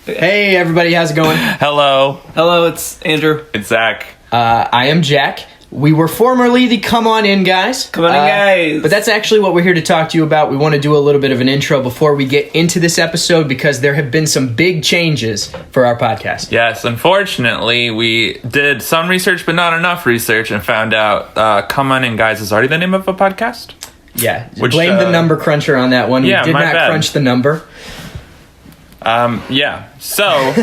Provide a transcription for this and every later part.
Hey everybody, how's it going? Hello. Hello, it's Andrew. It's Zach. I am Jack. We were formerly the Come On In guys. Come on in, guys. But that's actually what we're here to talk to you about. We want to do a little bit of an intro before we get into this episode because there have been some big changes for our podcast. Yes, unfortunately, we did some research, but not enough research, and found out Come On In Guys is already the name of a podcast. Yeah, blame the number cruncher on that one. Yeah, we did not crunch the number. So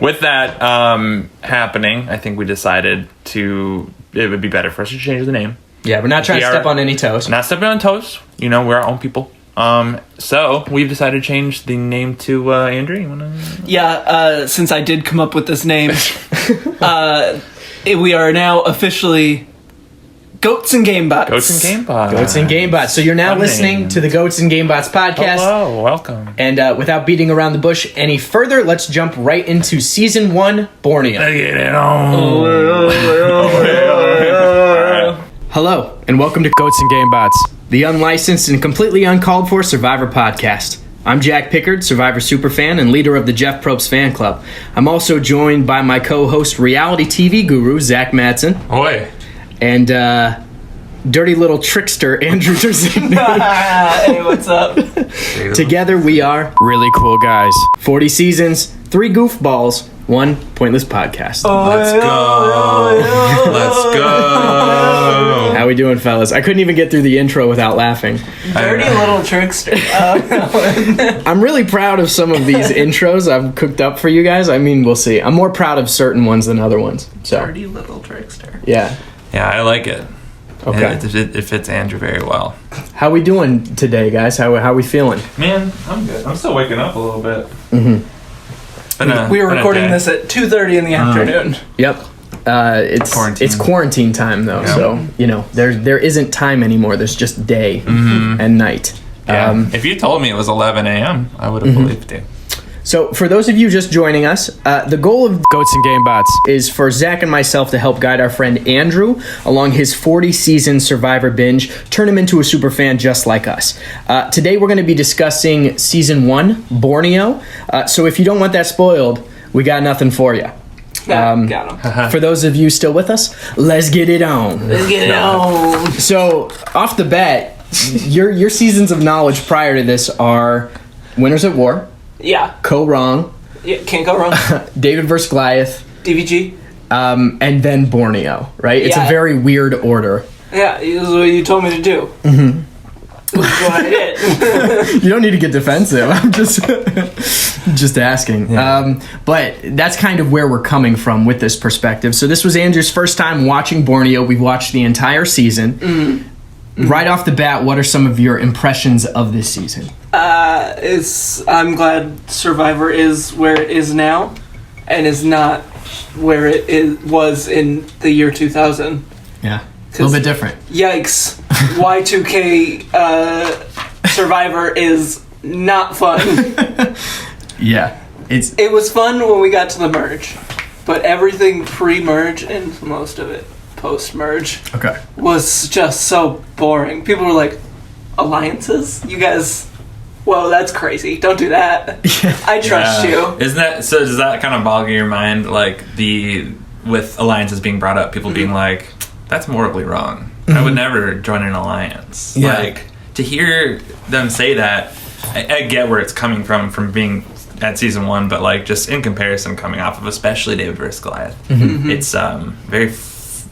with that happening, I think we decided it would be better for us to change the name. Yeah, we're not trying to step on any toes. Not stepping on toes. You know, we're our own people. So we've decided to change the name to Andrew. You wanna? Yeah, since I did come up with this name, we are now officially Goats and Gamebots. Goats and Gamebots. Goats and Gamebots. So you're now listening to the Goats and Gamebots podcast. Hello, welcome. And without beating around the bush any further, let's jump right into Season 1, Borneo. Get it on. Hello, and welcome to Goats and Gamebots, the unlicensed and completely uncalled for Survivor podcast. I'm Jack Pickard, Survivor superfan and leader of the Jeff Probst fan club. I'm also joined by my co-host, reality TV guru, Zach Madsen. Oi. And dirty little trickster, Andrew Terzini. Hey, what's up? Together we are really cool guys. 40 seasons, 3 goofballs, 1 pointless podcast. Let's go. Let's go. How we doing, fellas? I couldn't even get through the intro without laughing. Dirty little trickster. I'm really proud of some of these intros I've cooked up for you guys. I mean, we'll see. I'm more proud of certain ones than other ones. So. Dirty little trickster. Yeah. Yeah, I like it. Okay. It fits Andrew very well. How we doing today, guys? How we feeling? Man, I'm good. I'm still waking up a little bit. Mm-hmm. We were recording this at 2:30 in the afternoon. Yep. It's quarantine time though, so there isn't time anymore. There's just day and night. Yeah. If you told me it was 11 a.m., I would have believed you. So, for those of you just joining us, the goal of Goats and Gamebots is for Zach and myself to help guide our friend Andrew along his 40-season Survivor binge, turn him into a superfan just like us. Today, we're going to be discussing Season 1, Borneo. So, if you don't want that spoiled, we got nothing for you. Got him. For those of you still with us, let's get it on. Let's get it on. So, off the bat, your seasons of knowledge prior to this are Winners at War. Yeah. Wrong. Yeah, can't go wrong. David vs. Goliath. DVG. And then Borneo, right? It's a very weird order. Yeah, this is what you told me to do. Mm-hmm. This is what I did. You don't need to get defensive. I'm just asking. Yeah. But that's kind of where we're coming from with this perspective. So this was Andrew's first time watching Borneo. We've watched the entire season. Mm-hmm. Right off the bat, what are some of your impressions of this season? I'm glad Survivor is where it is now, and is not where it was in the year 2000. Yeah, a little bit different. Yikes! Y2K Survivor is not fun. Yeah, it was fun when we got to the merge, but everything pre-merge and most of it post-merge was just so boring. People were like, alliances? You guys, whoa, that's crazy. Don't do that. I trust you. Isn't that, so does that kind of boggle your mind, like, with alliances being brought up, people being like, that's morally wrong. I would never join an alliance. Yeah. Like, to hear them say that, I get where it's coming from being at Season 1, but, like, just in comparison coming off of especially David vs. Goliath, it's very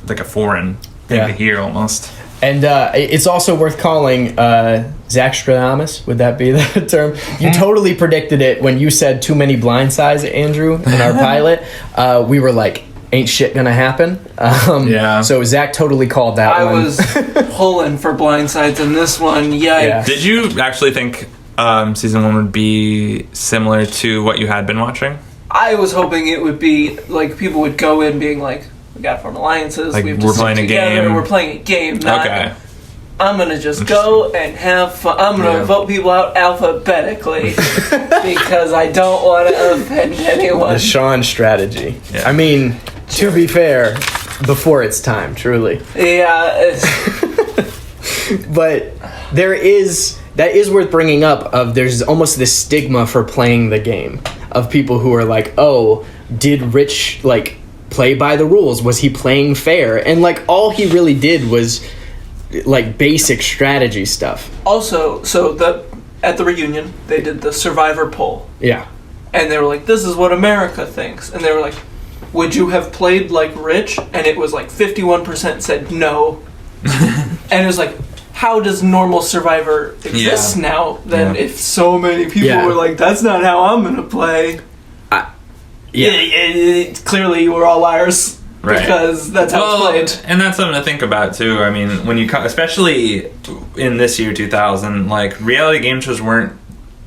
like a foreign thing to hear almost. And it's also worth calling Zachstradamus. Would that be the term? You totally predicted it when you said too many blindsides, Andrew, in our pilot. We were like, ain't shit gonna happen. So Zach totally called that one. I was pulling for blindsides in this one. Yikes. Yeah. Did you actually think Season 1 would be similar to what you had been watching? I was hoping it would be like people would go in being like, we got to form alliances. Like, we have to we're stick playing together. a game. We're playing a game. Okay. I'm going to just go and have fun. I'm going to vote people out alphabetically because I don't want to offend anyone. The Sean strategy. Yeah. I mean, to be fair, before it's time, truly. Yeah. But there is that is worth bringing up. There's almost this stigma for playing the game of people who are like, oh, did Rich like play by the rules? Was he playing fair? And like all he really did was like basic strategy stuff. Also, at the reunion they did the Survivor poll. Yeah. And they were like, this is what America thinks. And they were like, would you have played like Rich? And it was like 51% said no. And it was like, how does normal Survivor exist now then if so many people were like, that's not how I'm going to play? Clearly you were all liars. Right. Because that's how it's played. And that's something to think about too. I mean, when you especially in this year 2000, like reality game shows weren't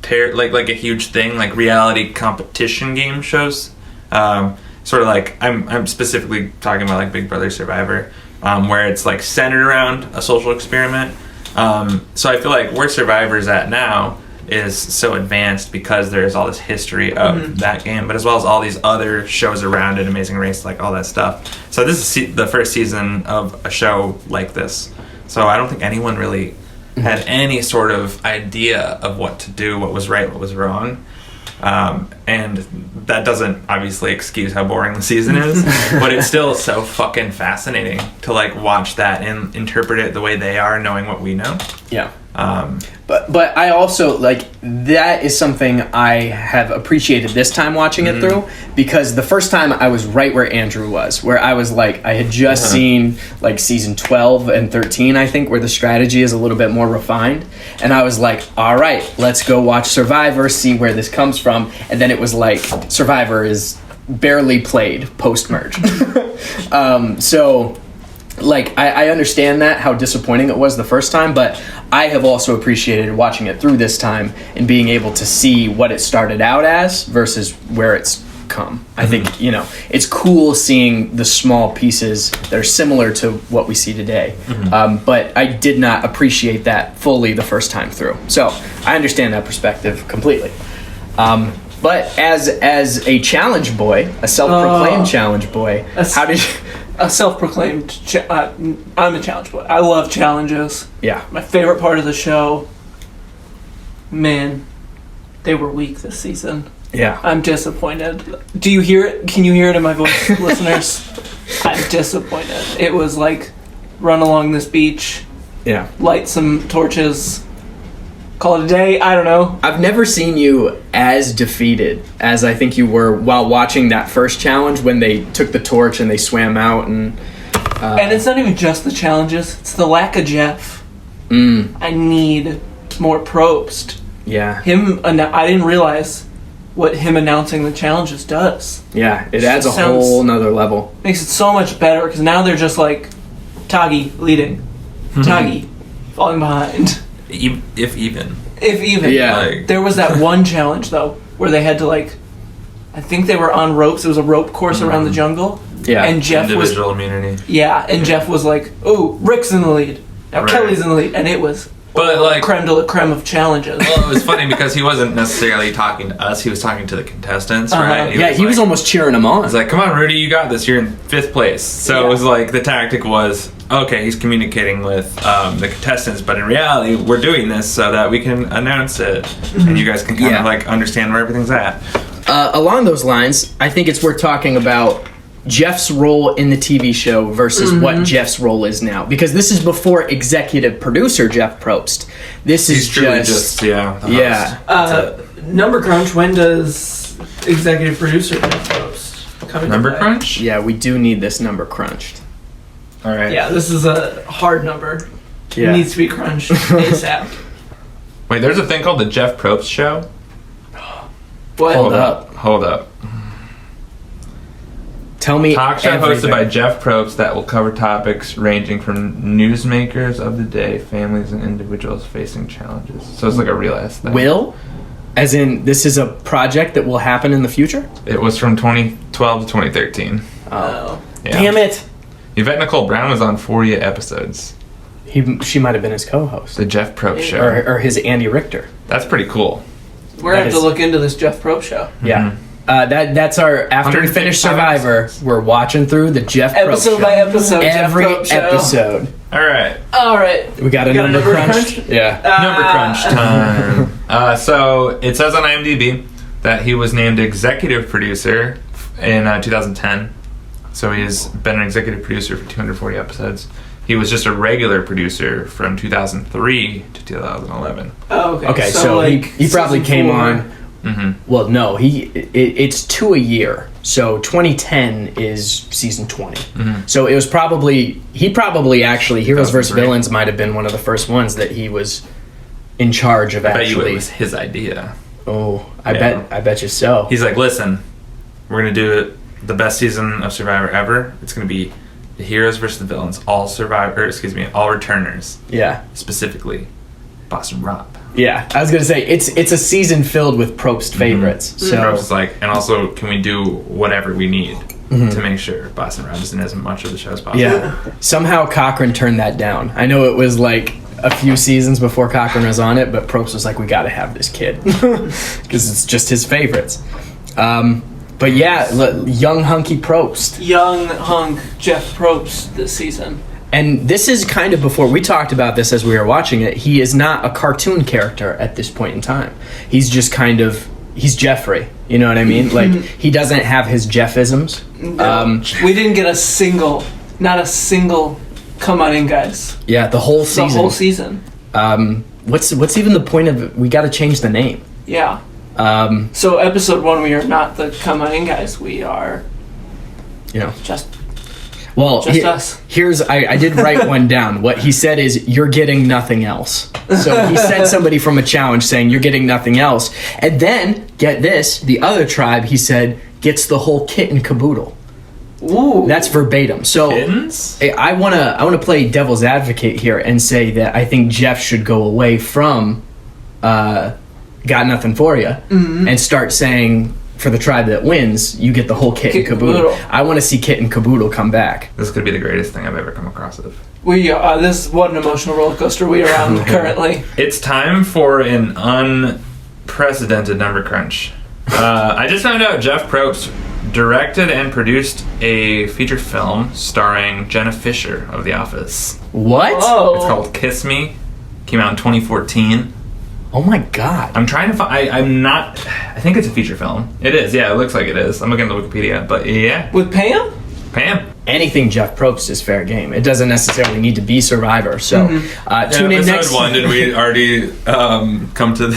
like a huge thing. Like reality competition game shows, sort of like I'm specifically talking about like Big Brother Survivor, where it's like centered around a social experiment. So I feel like where Survivor's at now is so advanced because there's all this history of that game, but as well as all these other shows around it, Amazing Race, like all that stuff. So this is the first season of a show like this. So I don't think anyone really had any sort of idea of what to do, what was right, what was wrong. And that doesn't obviously excuse how boring the season is, but it's still so fucking fascinating to like watch that and interpret it the way they are, knowing what we know. Yeah. But I also like that is something I have appreciated this time watching it through, because the first time I was right where Andrew was, where I was like, I had just seen like season 12 and 13, I think, where the strategy is a little bit more refined. And I was like, all right, let's go watch Survivor, see where this comes from. And then it was like, Survivor is barely played post-merge. So like I understand that, how disappointing it was the first time, but I have also appreciated watching it through this time and being able to see what it started out as versus where it's come. I think, you know, it's cool seeing the small pieces that are similar to what we see today. But I did not appreciate that fully the first time through. So I understand that perspective completely. But as a challenge boy, a self-proclaimed challenge boy, how did you... A self-proclaimed... I'm a challenge boy. I love challenges. Yeah. My favorite part of the show. Man, they were weak this season. Yeah. I'm disappointed. Do you hear it? Can you hear it in my voice, listeners? I'm disappointed. It was like, run along this beach. Yeah. Light some torches. Call it a day. I don't know. I've never seen you as defeated as I think you were while watching that first challenge when they took the torch and they swam out and it's not even just the challenges. It's the lack of Jeff. I need more Probst. Yeah. I didn't realize what him announcing the challenges does. Yeah, it adds a whole nother level. Makes it so much better because now they're just like Tagi leading, Tagi falling behind. If even. Yeah. Like, there was that one challenge though where they had to like, I think they were on ropes. It was a rope course around the jungle. Yeah. And Jeff individual immunity. Yeah, and Jeff was like, "Oh, Rick's in the lead. Now Kelly's in the lead," and it was. But like creme de la creme of challenges. Well, it was funny because he wasn't necessarily talking to us; he was talking to the contestants, right? He was almost cheering them on. He's like, "Come on, Rudy, you got this. You're in 5th place." So it was like the tactic was, okay, he's communicating with the contestants, but in reality, we're doing this so that we can announce it, and you guys can kind of like understand where everything's at. Along those lines, I think it's worth talking about Jeff's role in the TV show versus what Jeff's role is now, because this is before executive producer Jeff Probst. He's truly just Number Crunch. When does executive producer Jeff Probst come into Number play? Crunch? Yeah, we do need this number crunched. All right. Yeah, this is a hard number. Yeah. It needs to be crunched ASAP. Wait, there's a thing called the Jeff Probst Show. What? Hold up. Tell me Talk show everything. hosted by Jeff Probst that will cover topics ranging from newsmakers of the day, families, and individuals facing challenges. So it's like a real ass thing. Will? As in, this is a project that will happen in the future? It was from 2012 to 2013. Oh. Yeah. Damn it! Yvette Nicole Brown was on 40 episodes. She might have been his co-host. The Jeff Probst Show. Or his Andy Richter. That's pretty cool. We're going to have to look into this Jeff Probst show. Yeah. That's our, after we finish Survivor, we're watching through the Jeff Probst episode show. by episode. Every Jeff Probst episode. Show. All right. All right. We got a number crunch? Yeah. Number crunch time. So it says on IMDb that he was named executive producer in 2010. So he's been an executive producer for 240 episodes. He was just a regular producer from 2003 to 2011. Oh, okay. Okay, so like he probably came on. Mm-hmm. Well, no, it's 2 a year. So 2010 is season 20. Mm-hmm. So it was probably actually Heroes vs. 2003. Villains might have been one of the first ones that he was in charge of. I bet actually, you it was his idea. Oh, I bet you so. He's like, listen, we're gonna do it the best season of Survivor ever. It's gonna be the heroes versus the villains, all returners. Yeah. Specifically, Boston Rob. Yeah, I was gonna say it's a season filled with Probst favorites. Mm-hmm. So Probst is like, and also, can we do whatever we need to make sure Boston Rob is in as much of the show as possible? yeah, somehow Cochran turned that down. I know it was like a few seasons before Cochran was on it, but Probst was like, we got to have this kid because it's just his favorites. But yeah, young hunky Probst. Young hunk Jeff Probst this season. And this is kind of before we talked about this as we were watching it. He is not a cartoon character at this point in time. He's just he's Jeffrey. You know what I mean? Like he doesn't have his Jeffisms. No. We didn't get not a single come on in, guys. Yeah, the whole season. The whole season. What's even the point of it? We got to change the name. Yeah. So episode 1, we are not the come on in guys. We are, just us. I did write one down. What he said is, you're getting nothing else. So he sent somebody from a challenge saying, you're getting nothing else. And then, get this, the other tribe, he said, gets the whole kit and caboodle. Ooh. That's verbatim. So Kittens? I wanna play devil's advocate here and say that I think Jeff should go away from Got Nothing For You and start saying, for the tribe that wins, you get the whole kit and caboodle. I want to see Kit and Caboodle come back. This could be the greatest thing I've ever come across of. This is what an emotional roller coaster we are on currently. It's time for an unprecedented number crunch. I just found out Jeff Probst directed and produced a feature film starring Jenna Fisher of The Office. What? Whoa. It's called Kiss Me. Came out in 2014. Oh my god. I'm trying to find... I think it's a feature film. It is, yeah, it looks like it is. I'm looking at the Wikipedia, but yeah. With Pam? Anything Jeff Probst is fair game. It doesn't necessarily need to be Survivor. So tune in next... Episode 1, did we already come to...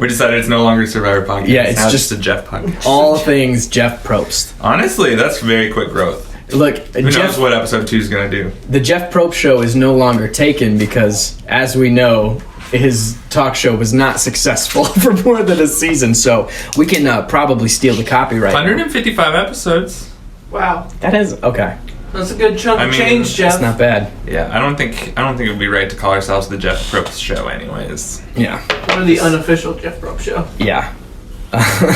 we decided it's no longer Survivor podcast. Yeah, it's now just a Jeff podcast. All things Jeff Probst. Honestly, that's very quick growth. Look, Who knows what episode 2 is going to do? The Jeff Probst show is no longer taken because, as we know, his talk show was not successful for more than a season, so we can probably steal the copyright. 155 episodes. Wow. That is okay. That's a good chunk of change, Jeff. That's not bad. Yeah, I don't think it would be right to call ourselves the Jeff Probst show, anyways. Yeah. Or the unofficial Jeff Probst show. Yeah.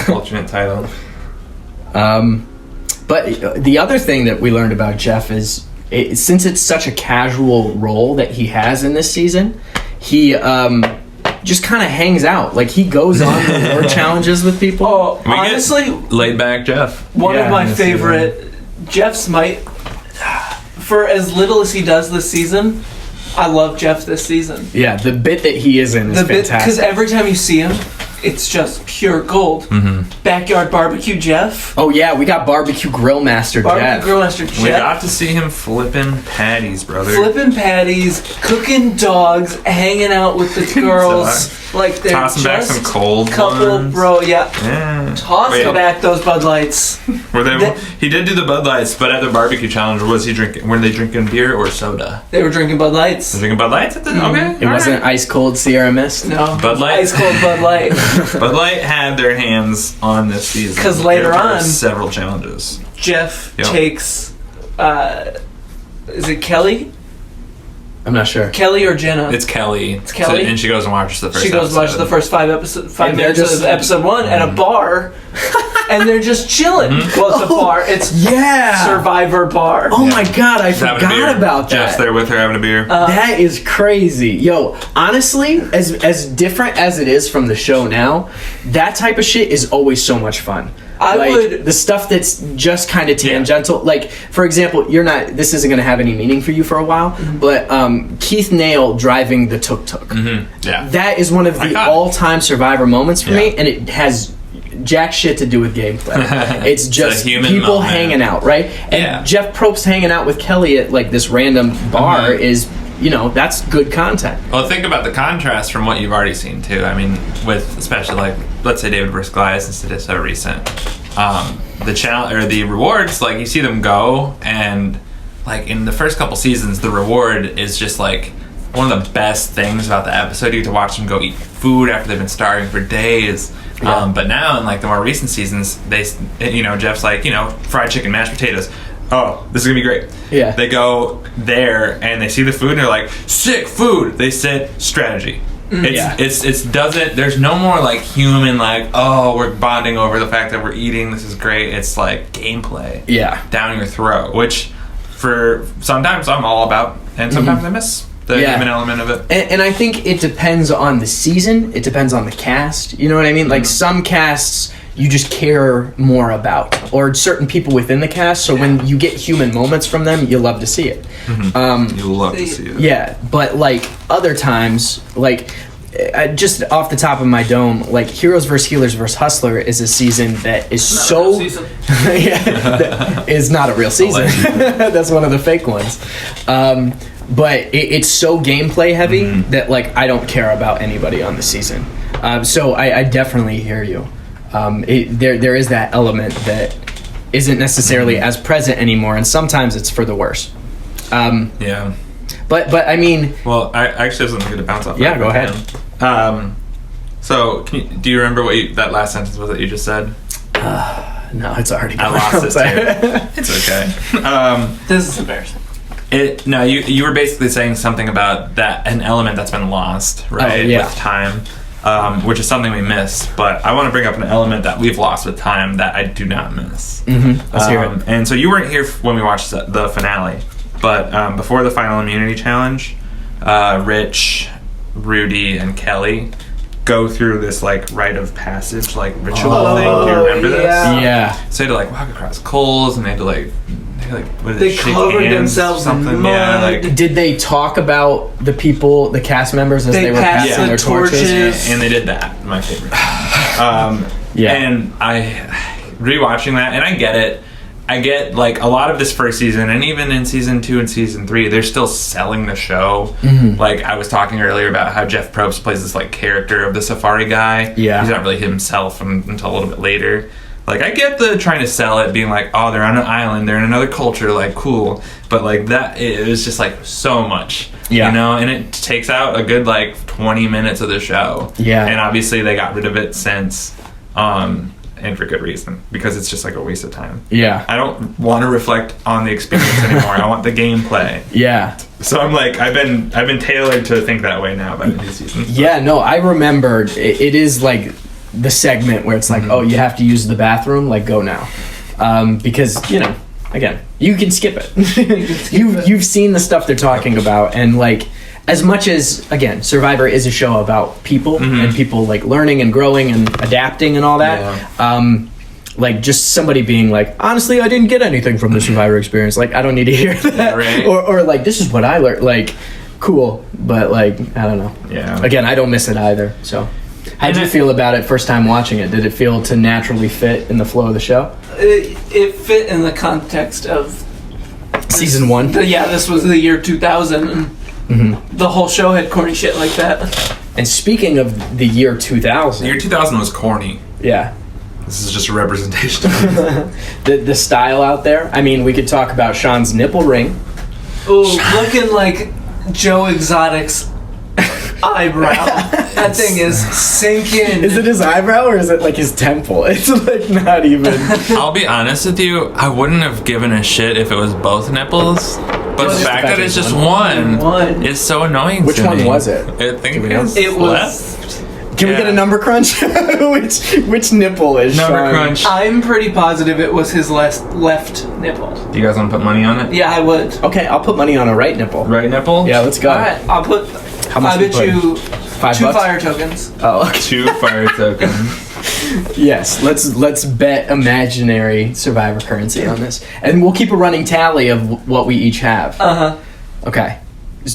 Alternate title. But the other thing that we learned about Jeff is, since it's such a casual role that he has in this season, he just kind of hangs out. Like, he goes on the war challenges with people. Oh, honestly, laid back Jeff. One of my favorite Jeff's for as little as he does this season, I love Jeff this season. Yeah, the bit that he is in is fantastic. Because every time you see him, it's just pure gold. Mm-hmm. Backyard barbecue Jeff. Oh yeah, we got barbecue grill master Jeff. Jeff. We got to see him flipping patties, brother. Flipping patties, cooking dogs, hanging out with the girls. Like they're tossing back some cold couple, ones. bro. Yeah. Tossing back those Bud Lights. He did do the Bud Lights, but at the barbecue challenge, were they drinking beer or soda? They were drinking Bud Lights. They're drinking Bud Lights at the okay. It wasn't ice cold Sierra Mist. No, Bud Light. Ice cold Bud Light. Bud Light had their hands on this season because later on, several challenges. Jeff takes. Is it Kelly? I'm not sure. Kelly or Jenna? It's Kelly. It's Kelly. And she goes and watches the first. She goes and watches the first 5 minutes of episode 1 at a bar. and they're just chilling. Well, it's a bar. It's Survivor bar. Oh my god, I forgot about that. Jeff's there with her having a beer. That is crazy. Yo, honestly, as different as it is from the show now, that type of shit is always so much fun. The stuff that's just kind of tangential. Like, for example, this isn't going to have any meaning for you for a while, but Keith Nail driving the tuk-tuk. Yeah. That is one of the all-time Survivor moments for me, and it has jack shit to do with gameplay. It's just people moment. Hanging out, right? And Jeff Probst hanging out with Kelly at like this random bar is, that's good content. Well, think about the contrast from what you've already seen too. I mean, with especially like, let's say David vs. Goliath, since it is so recent. The challenge or the rewards, like you see them go, and like in the first couple seasons, the reward is just like one of the best things about the episode. You get to watch them go eat food after they've been starving for days. But now in like the more recent seasons, Jeff's like, fried chicken, mashed potatoes. Oh, this is gonna be great. Yeah. They go there and they see the food and they're like, sick food. They sit strategy. There's no more like human like, oh, we're bonding over the fact that we're eating, this is great. It's like gameplay. Yeah. Down your throat, which for sometimes I'm all about, and sometimes I miss the human element of it. And I think it depends on the season. It depends on the cast. You know what I mean? Like some casts you just care more about, or certain people within the cast. So when you get human moments from them, you love to see it. You love to see it. Yeah, but like other times, like just off the top of my dome, like Heroes vs. Healers vs. Hustler is a season that is is not a real season. That's one of the fake ones. But it's so gameplay heavy that like I don't care about anybody on the season. So I definitely hear you. There is that element that isn't necessarily as present anymore, and sometimes it's for the worse. But I mean, well, I actually have something good to bounce off. Yeah, go ahead. So do you remember what that last sentence was that you just said? No, it's already gone. I lost it too. It's okay. This is embarrassing. You were basically saying something about that, an element that's been lost, right? With time. Which is something we miss, but I want to bring up an element that we've lost with time that I do not miss. Let's hear it. And so you weren't here when we watched the finale, but before the final immunity challenge, Rich, Rudy, and Kelly go through this like rite of passage, like ritual thing. Do you remember this? Yeah. So they had to like walk across coals, and they had to they covered themselves in mud. Did they talk about the people, the cast members, as they were passing their torches? And they did that. My favorite. And I rewatching that, and I get it. I get like a lot of this first season, and even in season 2 and season 3, they're still selling the show. Like I was talking earlier about how Jeff Probst plays this like character of the safari guy. Yeah, he's not really himself until a little bit later. Like, I get the trying to sell it, being like, oh, they're on an island, they're in another culture, like, cool. But, like, that, it was just, like, so much, you know? And it takes out a good, like, 20 minutes of the show. Yeah. And obviously they got rid of it since, and for good reason, because it's just, like, a waste of time. Yeah. I don't want to reflect on the experience anymore. I want the gameplay. Yeah. So I'm, like, I've been tailored to think that way now about these seasons. Yeah, no, I remembered, it is, like, the segment where it's like, oh, you have to use the bathroom, like go now, because again, you can skip it. You've seen the stuff they're talking about, and like as much as again, Survivor is a show about people and people like learning and growing and adapting and all that. Like just somebody being like, honestly, I didn't get anything from the Survivor experience. Like I don't need to hear that, right. or like this is what I learned. Like cool, but like I don't know. Yeah. Again, I don't miss it either. So. How did you feel about it first time watching it? Did it feel to naturally fit in the flow of the show? It fit in the context of season 1. This was the year 2000, and the whole show had corny shit like that. And speaking of the year 2000, the year 2000 was corny. Yeah, this is just a representation. the style out there. I mean, we could talk about Sean's nipple ring. Ooh, looking like Joe Exotic's eyebrow. That thing is sinking. Is it his eyebrow or is it like his temple? It's like not even. I'll be honest with you, I wouldn't have given a shit if it was both nipples. But the fact that it's just one is so annoying. Which to one me. was it? I think it was left. Can we get a number crunch? which nipple is number Sean? crunch? I'm pretty positive it was his left nipple. Do you guys want to put money on it? Yeah, I would. Okay, I'll put money on a right nipple. Right nipple? Yeah, let's go. All right, I'll put. How much I we bet put? you $5? 2 fire tokens. Oh, okay. 2 fire tokens. Yes, let's bet imaginary survivor currency on this, and we'll keep a running tally of what we each have. Okay.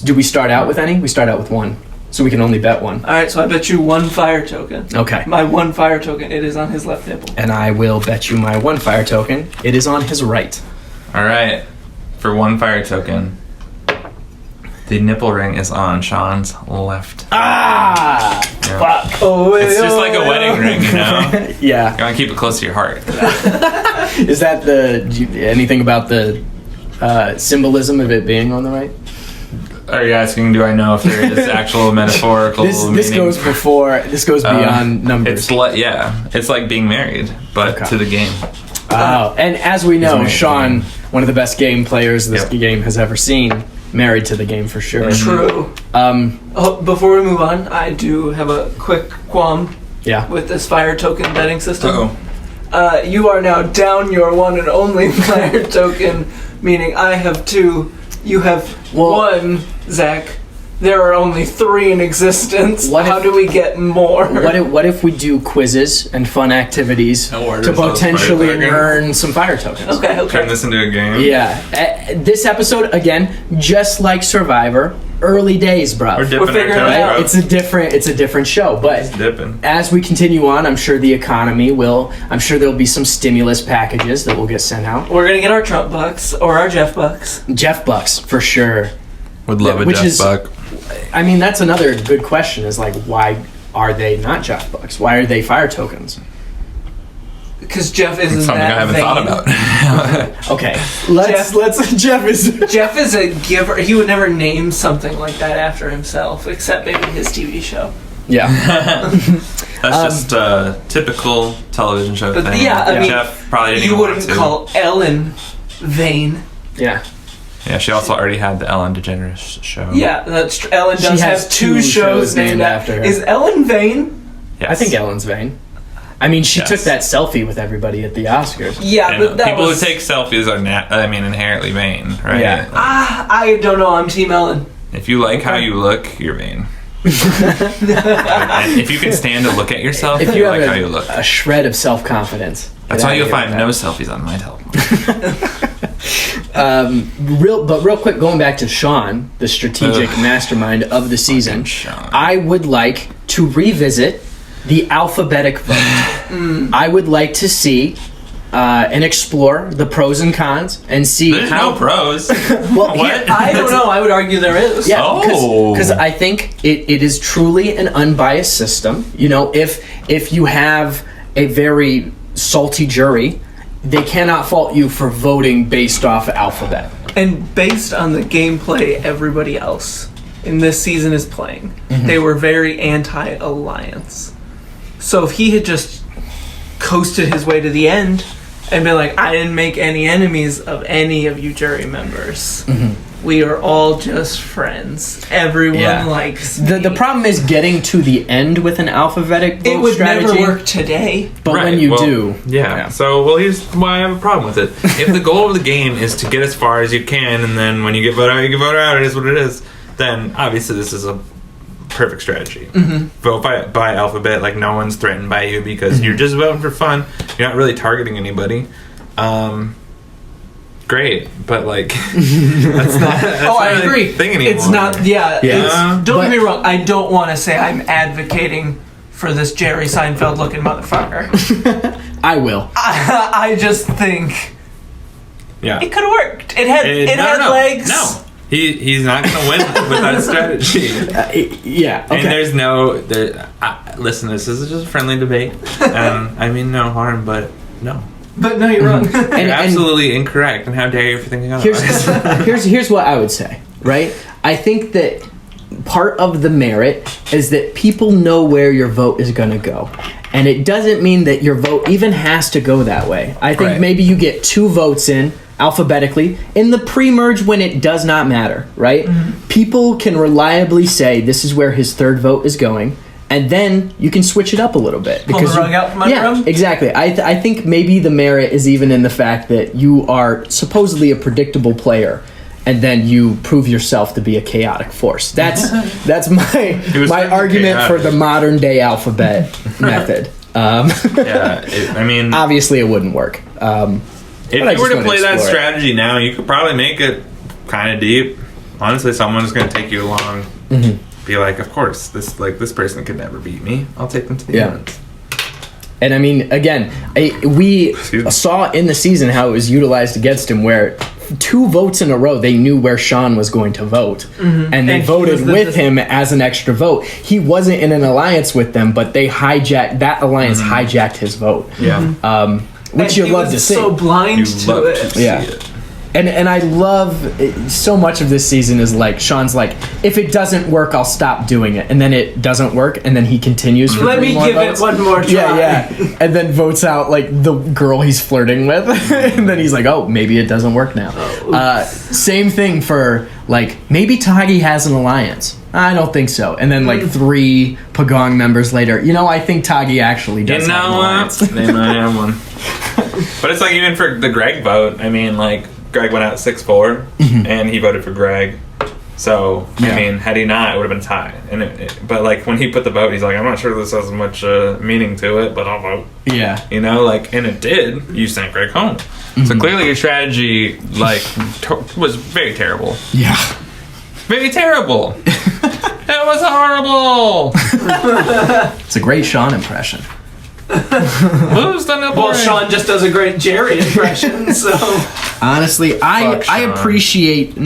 Do we start out with any? We start out with 1, so we can only bet 1. All right, so I bet you 1 fire token. Okay. My 1 fire token. It is on his left nipple. And I will bet you my 1 fire token. It is on his right. All right. For 1 fire token, the nipple ring is on Sean's left. Ah! Yeah. Fuck. Oh, It's just like a wedding ring, you know? Yeah. You want to keep it close to your heart. Is that anything about the symbolism of it being on the right? Are you asking, do I know if there is actual metaphorical This meaning? goes before. This goes beyond numbers. It's like being married, but Okay. to the game. Oh, and as we know, married. Sean, one of the best game players this Yep. game has ever seen, married to the game for sure. True. Before we move on, I do have a quick qualm Yeah. with this fire token betting system. Uh-oh. You are now down your one and only fire token, meaning I have 2, you have 1, Zach. There are only 3 in existence. How do we get more? What if we do quizzes and fun activities to potentially earn some fire tokens? Okay. Turn this into a game. Yeah. This episode, again, just like Survivor, early days, bro. We're dipping figuring our it toes, out. bro. It's a different show, but Dipping. as we continue on, I'm sure the economy will. I'm sure there'll be some stimulus packages that will get sent out. We're gonna get our Trump bucks or our Jeff bucks. Jeff bucks for sure. Would love a Which Jeff is- buck. I mean, that's another good question. Is like, why are they not Jeff bucks? Why are they fire tokens? Because Jeff isn't Something that I haven't vain. thought about. Okay, let's Jeff is. Jeff is a giver. He would never name something like that after himself, except maybe his TV show. Yeah. That's just a typical television show But thing. yeah, I mean, Jeff probably didn't you even want wouldn't to. call Ellen vain. Yeah. Yeah, she also already had the Ellen DeGeneres show. Yeah, that's true. Ellen She does has have 2 2 shows named after her. Is Ellen vain? Yes. I think Ellen's vain. I mean, she Yes. took that selfie with everybody at the Oscars. Yeah, And, but that people was... who take selfies are inherently vain, right? Yeah. I don't know. I'm Team Ellen. If you like how you look, you're vain. And if you can stand to look at yourself, If you you like have how you look. a shred of self-confidence. That's why you'll find no selfies on my telephone. Real quick, going back to Sean, the strategic mastermind of the season, Sean. I would like to revisit the alphabetic vote. I would like to see and explore the pros and cons and see There's how. no pros. Well, What? I don't know. I would argue there is. Yeah, Oh. because I think it is truly an unbiased system. You know, if you have a very salty jury, they cannot fault you for voting based off alphabet. And based on the gameplay everybody else in this season is playing, they were very anti-alliance. So if he had just coasted his way to the end and been like, I didn't make any enemies of any of you jury members. We are all just friends. Everyone likes me. The problem is getting to the end with an alphabetic vote It would strategy. never work today. But Right, when you well, do, Yeah. So, here's why I have a problem with it. If the goal of the game is to get as far as you can, and then when you get voted out, you get voted out, it is what it is, then obviously this is a perfect strategy. Vote by alphabet, like no one's threatened by you because you're just voting for fun. You're not really targeting anybody. Great, but like that's not. I agree. Thing anymore. It's not. Yeah. Yeah. Don't But- get me wrong. I don't want to say I'm advocating for this Jerry Seinfeld looking motherfucker. I will. I just think Yeah. it could have worked. It had No. legs. No, he's not going to win without a strategy. Yeah. Okay. And listen, this is just a friendly debate. I mean no harm, but no. But no, you're wrong. And- You're absolutely incorrect, and how dare you for thinking otherwise? here's what I would say, right? I think that part of the merit is that people know where your vote is going to go. And it doesn't mean that your vote even has to go that way. I think Right. maybe you get 2 votes in alphabetically in the pre-merge when it does not matter, right? People can reliably say this is where his 3rd vote is going, And then you can switch it up a little bit. Pull the rug out from under him? Exactly. I think maybe the merit is even in the fact that you are supposedly a predictable player, and then you prove yourself to be a chaotic force. That's my argument for the modern day alphabet method. Obviously it wouldn't work. If you were to play that strategy now, you could probably make it kind of deep. Honestly, someone's going to take you along. Be like, of course, this person could never beat me. I'll take them to the end. And I mean, again, we saw in the season how it was utilized against him, where 2 votes in a row they knew where Sean was going to vote, and they voted with him as an extra vote. He wasn't in an alliance with them, but they hijacked his vote. Which you love to see. So blind to it. And I love so much of this season is like Sean's like, if it doesn't work, I'll stop doing it, and then it doesn't work, and then he continues for Let me give it one more try. And then votes out like the girl he's flirting with, and then he's like, oh, maybe it doesn't work now. Same thing for like, maybe Tagi has an alliance. I don't think so. And then like 3 Pagong members later, I think Tagi actually does have an alliance. They might have one. But it's like, even for the Greg vote, I mean, like, Greg went out 6-4, and he voted for Greg. So, I mean, had he not, it would have been a tie. But, like, when he put the vote, he's like, I'm not sure this has much meaning to it, but I'll vote. Yeah. And it did. You sent Greg home. So, clearly your strategy, like, was very terrible. Yeah. Very terrible. It was horrible. It's a great Sean impression. Who's the nipple? Well, Sean just does a great Jerry impression, so... Honestly, I appreciate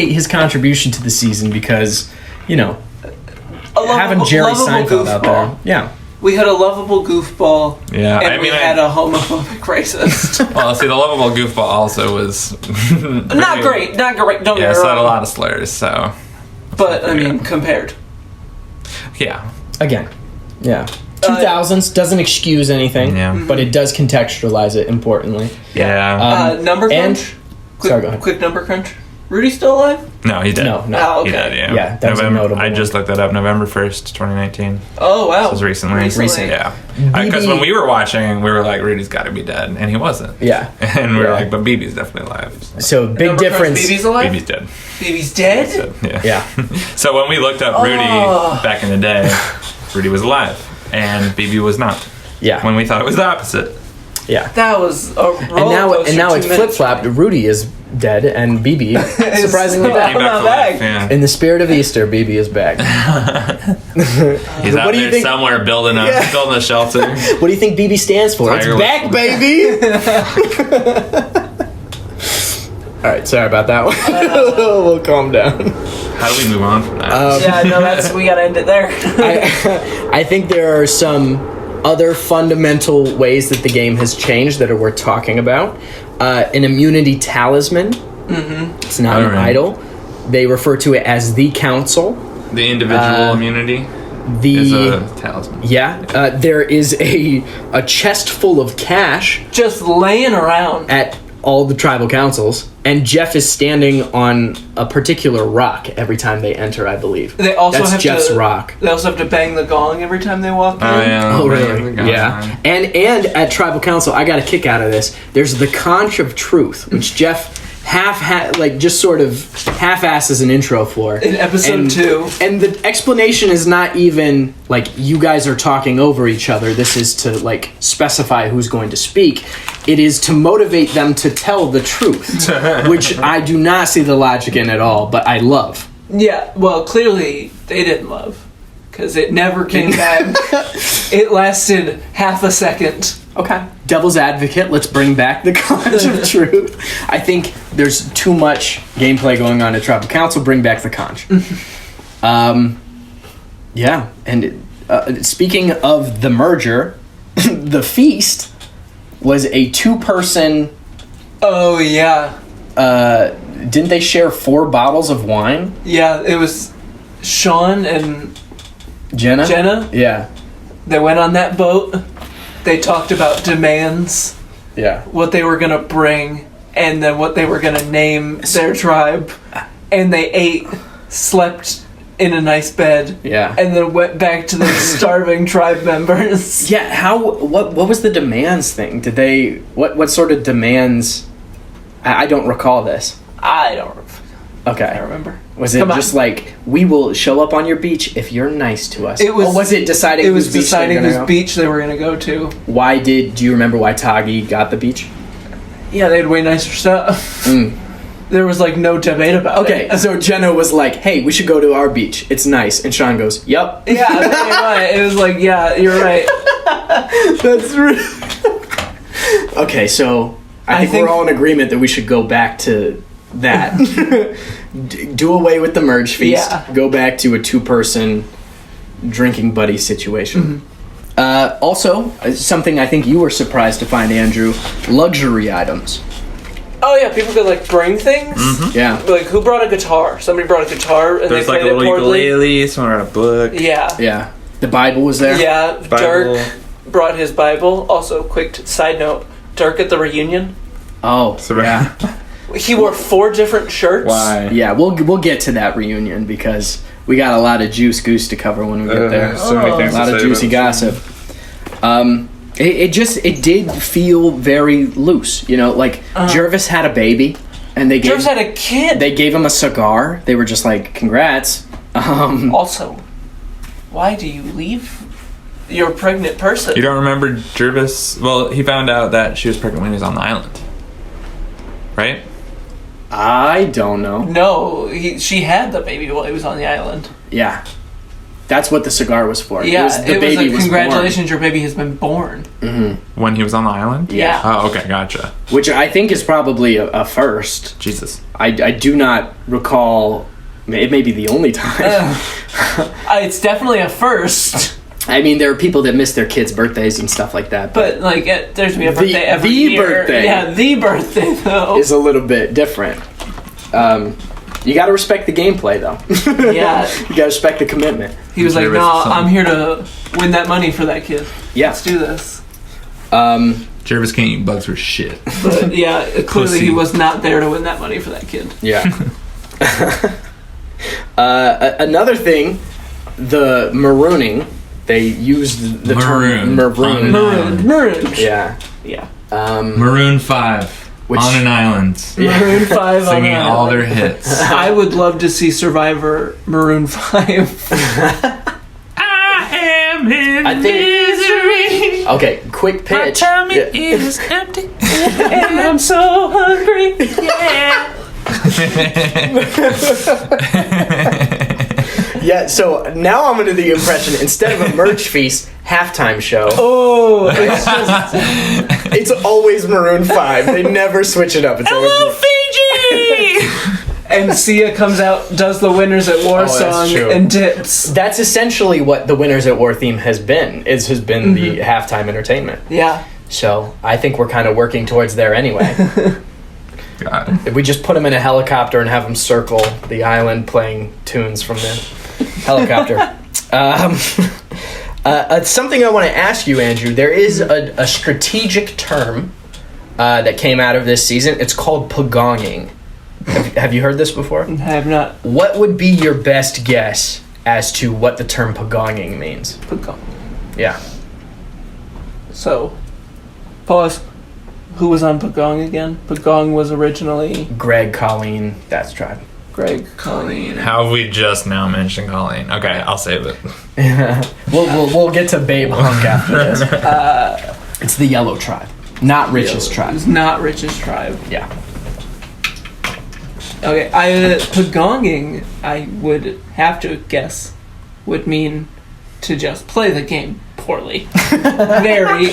his contribution to the season because, having Jerry Seinfeld out there. Yeah. We had a lovable goofball, and we had a homophobic racist. Well, see, the lovable goofball also was... not great, don't get me wrong. Said a lot of slurs, so... But, I mean, compared. Yeah. Again, yeah. 2000s doesn't excuse anything, but it does contextualize it importantly. Yeah. Number crunch? Sorry, go ahead. Quick number crunch. Rudy still alive? No, he did. No. Oh, okay. He did, Yeah, that was a notable I just looked that up. November 1st, 2019. Oh, wow. This was recently. Yeah. Because when we were watching, we were like, Rudy's got to be dead. And he wasn't. Yeah. And we were like, but BB's definitely alive. So big difference. BB's alive? BB's dead. BB's dead? Yeah. So when we looked up Rudy back in the day, Rudy was alive. And BB was not. Yeah. When we thought it was the opposite. Yeah. That was a roller and now it's flip-flopped. Rudy is dead and BB surprisingly back. In the spirit of Easter, BB is back. He's out there somewhere building a shelter. What do you think BB stands for? It's back, baby! Alright, sorry about that one. We'll calm down. How do we move on from that? We gotta end it there. I think there are some other fundamental ways that the game has changed that are worth talking about. An immunity talisman. It's not an idol. They refer to it as the council. The individual immunity is a talisman. Yeah. There is a chest full of cash just laying around at all the tribal councils, and Jeff is standing on a particular rock every time they enter, I believe. That's Jeff's rock. They also have to bang the gong every time they walk in. Oh, really? Yeah. And at tribal council, I got a kick out of this. There's the conch of truth, which Jeff just sort of half-asses an intro for. In episode 2. And the explanation is not even, like, you guys are talking over each other. This is to, like, specify who's going to speak. It is to motivate them to tell the truth, which I do not see the logic in at all, but I love. Yeah, well, clearly they didn't love, because it never came back. It lasted half a second. Okay. Devil's advocate, let's bring back the conch of truth. I think there's too much gameplay going on at Tribal Council. Bring back the conch. Yeah, and speaking of the merger, the feast was a 2-person... Oh, yeah. Didn't they share 4 bottles of wine? Yeah, it was Sean and... Jenna? Yeah. They went on that boat. They talked about demands. Yeah. What they were going to bring, and then what they were going to name their tribe. And they ate, slept, in a nice bed. Yeah. And then went back to the starving tribe members. Yeah, what was the demands thing? Did they, what sort of demands? I don't recall this. I don't Okay. remember. Was it just like, we will show up on your beach if you're nice to us? It was, or was it deciding it was whose beach deciding they were whose beach they were going to go to. Do you remember why Tagi got the beach? Yeah, they had way nicer stuff. There was like no debate about it. Okay, so Jenna was like, hey, we should go to our beach. It's nice. And Sean goes, yep. Yeah, you're right. It was like, yeah, you're right. That's really... Okay, so I think we're all in agreement that we should go back to that. Do away with the merge feast. Yeah. Go back to a 2-person drinking buddy situation. Also, something I think you were surprised to find, Andrew, luxury items. Oh yeah, people could like bring things. Yeah. Like, who brought a guitar? Somebody brought a guitar and There's they like played a it little poorly. ukulele, someone wrote a book. Yeah. Yeah. The Bible was there. Yeah. Bible. Dirk brought his Bible. Also, quick side note: Dirk at the reunion, Oh, yeah. he wore 4 different shirts. Why? Yeah, we'll get to that reunion because we got a lot of juice goose to cover when we get there. So many things A lot to of say juicy about gossip. It did feel very loose, you know. Like Jervis had a baby, and they Jervis had a kid. They gave him a cigar. They were just like, "Congrats." Also, why do you leave your pregnant person? You don't remember Jervis? Well, he found out that she was pregnant when he was on the island. Right? I don't know. No, she had the baby while he was on the island. Yeah, that's what the cigar was for. Yeah, it was like, congratulations, your baby has been born. When he was on the island? Yeah. Oh, okay, gotcha. Which I think is probably a first. Jesus. I do not recall. It may be the only time. It's definitely a first. I mean, there are people that miss their kids' birthdays and stuff like that. But like, there's gonna be a birthday every the year. birthday. Yeah, the birthday though is a little bit different. You got to respect the gameplay, though. Yeah. You got to respect the commitment. He was like, Jervis' "No, son. I'm here to win that money for that kid. Yeah. Let's do this." Jervis can't eat bugs for shit. But yeah, clearly Pussy. he was not there to win that money for that kid. Yeah. Another thing, the marooning. They used the term maroon. Maroon. Yeah. Yeah. Maroon 5 on an island. Maroon 5 on Singing an all island. their hits. I would love to see Survivor Maroon 5. I am in I think- misery. Okay, quick pitch. My tummy Yeah. is empty. And I'm so hungry. Yeah. Yeah, so now I'm going to do the impression. Instead of a merch feast, halftime show. Oh, it's just It's always Maroon 5. They never switch it up. It's Hello, always Fiji. and Sia comes out, does the Winners at War that's song, true. and dips. That's essentially what the Winners at War theme has been. The halftime entertainment. Yeah. So I think we're kind of working towards there anyway. God. If we just put them in a helicopter and have them circle the island playing tunes from the helicopter. Something I want to ask you, Andrew. There is a strategic term that came out of this season. It's called pagonging. Have you heard this before? I have not. What would be your best guess as to what the term pagonging means? Pagong. Yeah. So, pause. Who was on Pagong again? Pagong was originally Greg, Colleen, that's tribe. Greg, Colleen. How have we just now mentioned Colleen? Okay, I'll save it. We'll get to Babe Hunk after this. It's the Yellow Tribe, not Rich's tribe. It's not Rich's tribe. Yeah. Okay, Pagonging, I would have to guess, would mean to just play the game poorly. Very,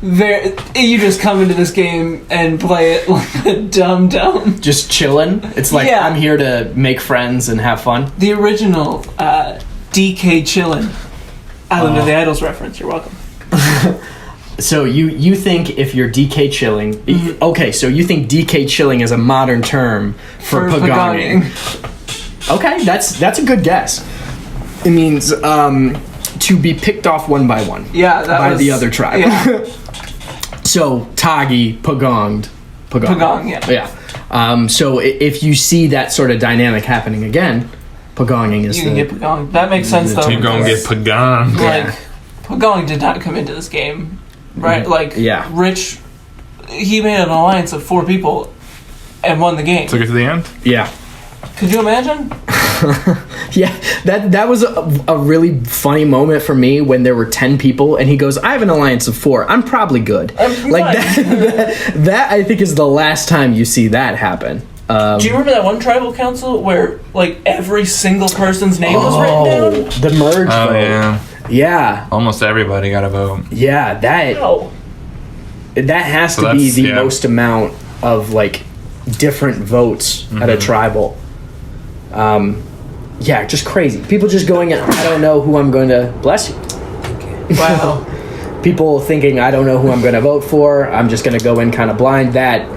you just come into this game and play it like a dum-dum. Just chilling. It's like, Yeah. I'm here to make friends and have fun. The original DK Chillin'. Island of the Idols reference, you're welcome. So you think if you're DK chilling, okay, so you think DK chilling is a modern term for pagonging. Okay, that's a good guess. It means to be picked off one by one. Yeah, that by was the other tribe. Yeah. So Tagi pagonged. Pagong, yeah. Yeah. So if you see that sort of dynamic happening again, Pagonging is You can get Pagong. That makes sense, though. You're going to get Pagong. Like, Pagong did not come into this game, right? Like, Rich, he made an alliance of 4 people and won the game. Took it to the end? Yeah. Could you imagine? Yeah, that was a really funny moment for me when there were 10 people and he goes, I have an alliance of 4. I'm probably good. Like that I think is the last time you see that happen. Do you remember that one tribal council where like every single person's name was written down? The merge vote. Yeah. Almost everybody got a vote. Yeah, that has to be the most amount of like different votes at a tribal. Yeah, just crazy. People just going, I don't know who I'm going to bless you. Wow. People thinking, I don't know who I'm going to vote for. I'm just going to go in kind of blind. That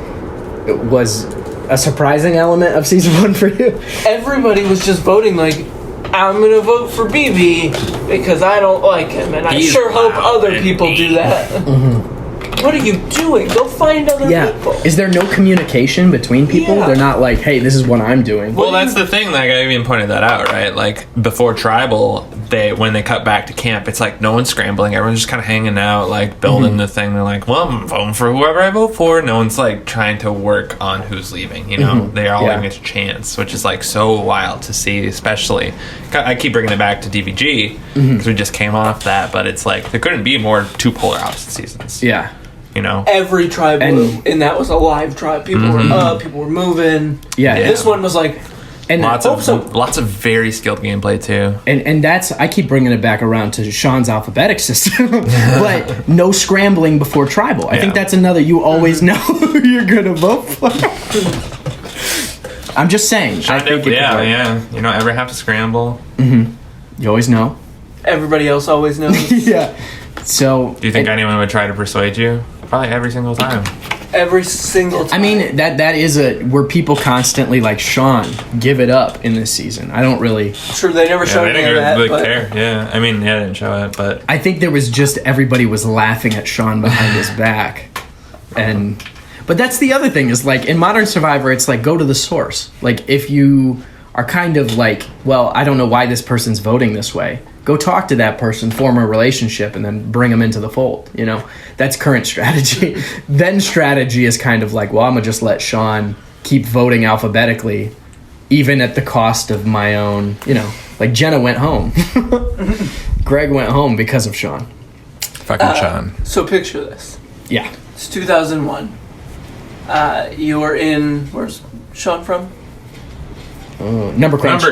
was a surprising element of season 1 for you. Everybody was just voting like, I'm going to vote for BB because I don't like him. And I sure hope other people do that. Mm-hmm. What are you doing? Go find other people. Is there no communication between people? Yeah. They're not like, hey, this is what I'm doing. Well, that's the thing. Like, I even pointed that out, right? Like, before Tribal, when they cut back to camp, it's like no one's scrambling. Everyone's just kind of hanging out, like, building the thing. They're like, well, I'm voting for whoever I vote for. No one's, like, trying to work on who's leaving, you know? They're all getting a chance, which is, like, so wild to see, especially. I keep bringing it back to DVG, because we just came off that, but it's like, there couldn't be more 2 polar opposite seasons. Yeah. You know, every tribe and that was a live tribe. People were up, people were moving. Yeah. This one was like, and lots of very skilled gameplay too. And that's, I keep bringing it back around to Sean's alphabetic system, but no scrambling before tribal. I think that's another. You always know who you're gonna vote for. I'm just saying. Sean you don't ever have to scramble. You always know. Everybody else always knows. Yeah. So, do you think anyone would try to persuade you? Probably every single time. Every single time. I mean, that is where people constantly like, Sean, give it up in this season. I don't really. Sure, they never showed any of that. They didn't care. Yeah, I mean, they didn't show it, but I think there was just everybody was laughing at Sean behind his back, but that's the other thing is like in Modern Survivor, it's like go to the source. Like if you are kind of like, well, I don't know why this person's voting this way. Go talk to that person, form a relationship, and then bring them into the fold. You know, that's current strategy. Then strategy is kind of like, well, I'm going to just let Sean keep voting alphabetically, even at the cost of my own, you know, like Jenna went home. Greg went home because of Sean. Fucking Sean. So picture this. Yeah. It's 2001. You were in, where's Sean from? Number Crunch.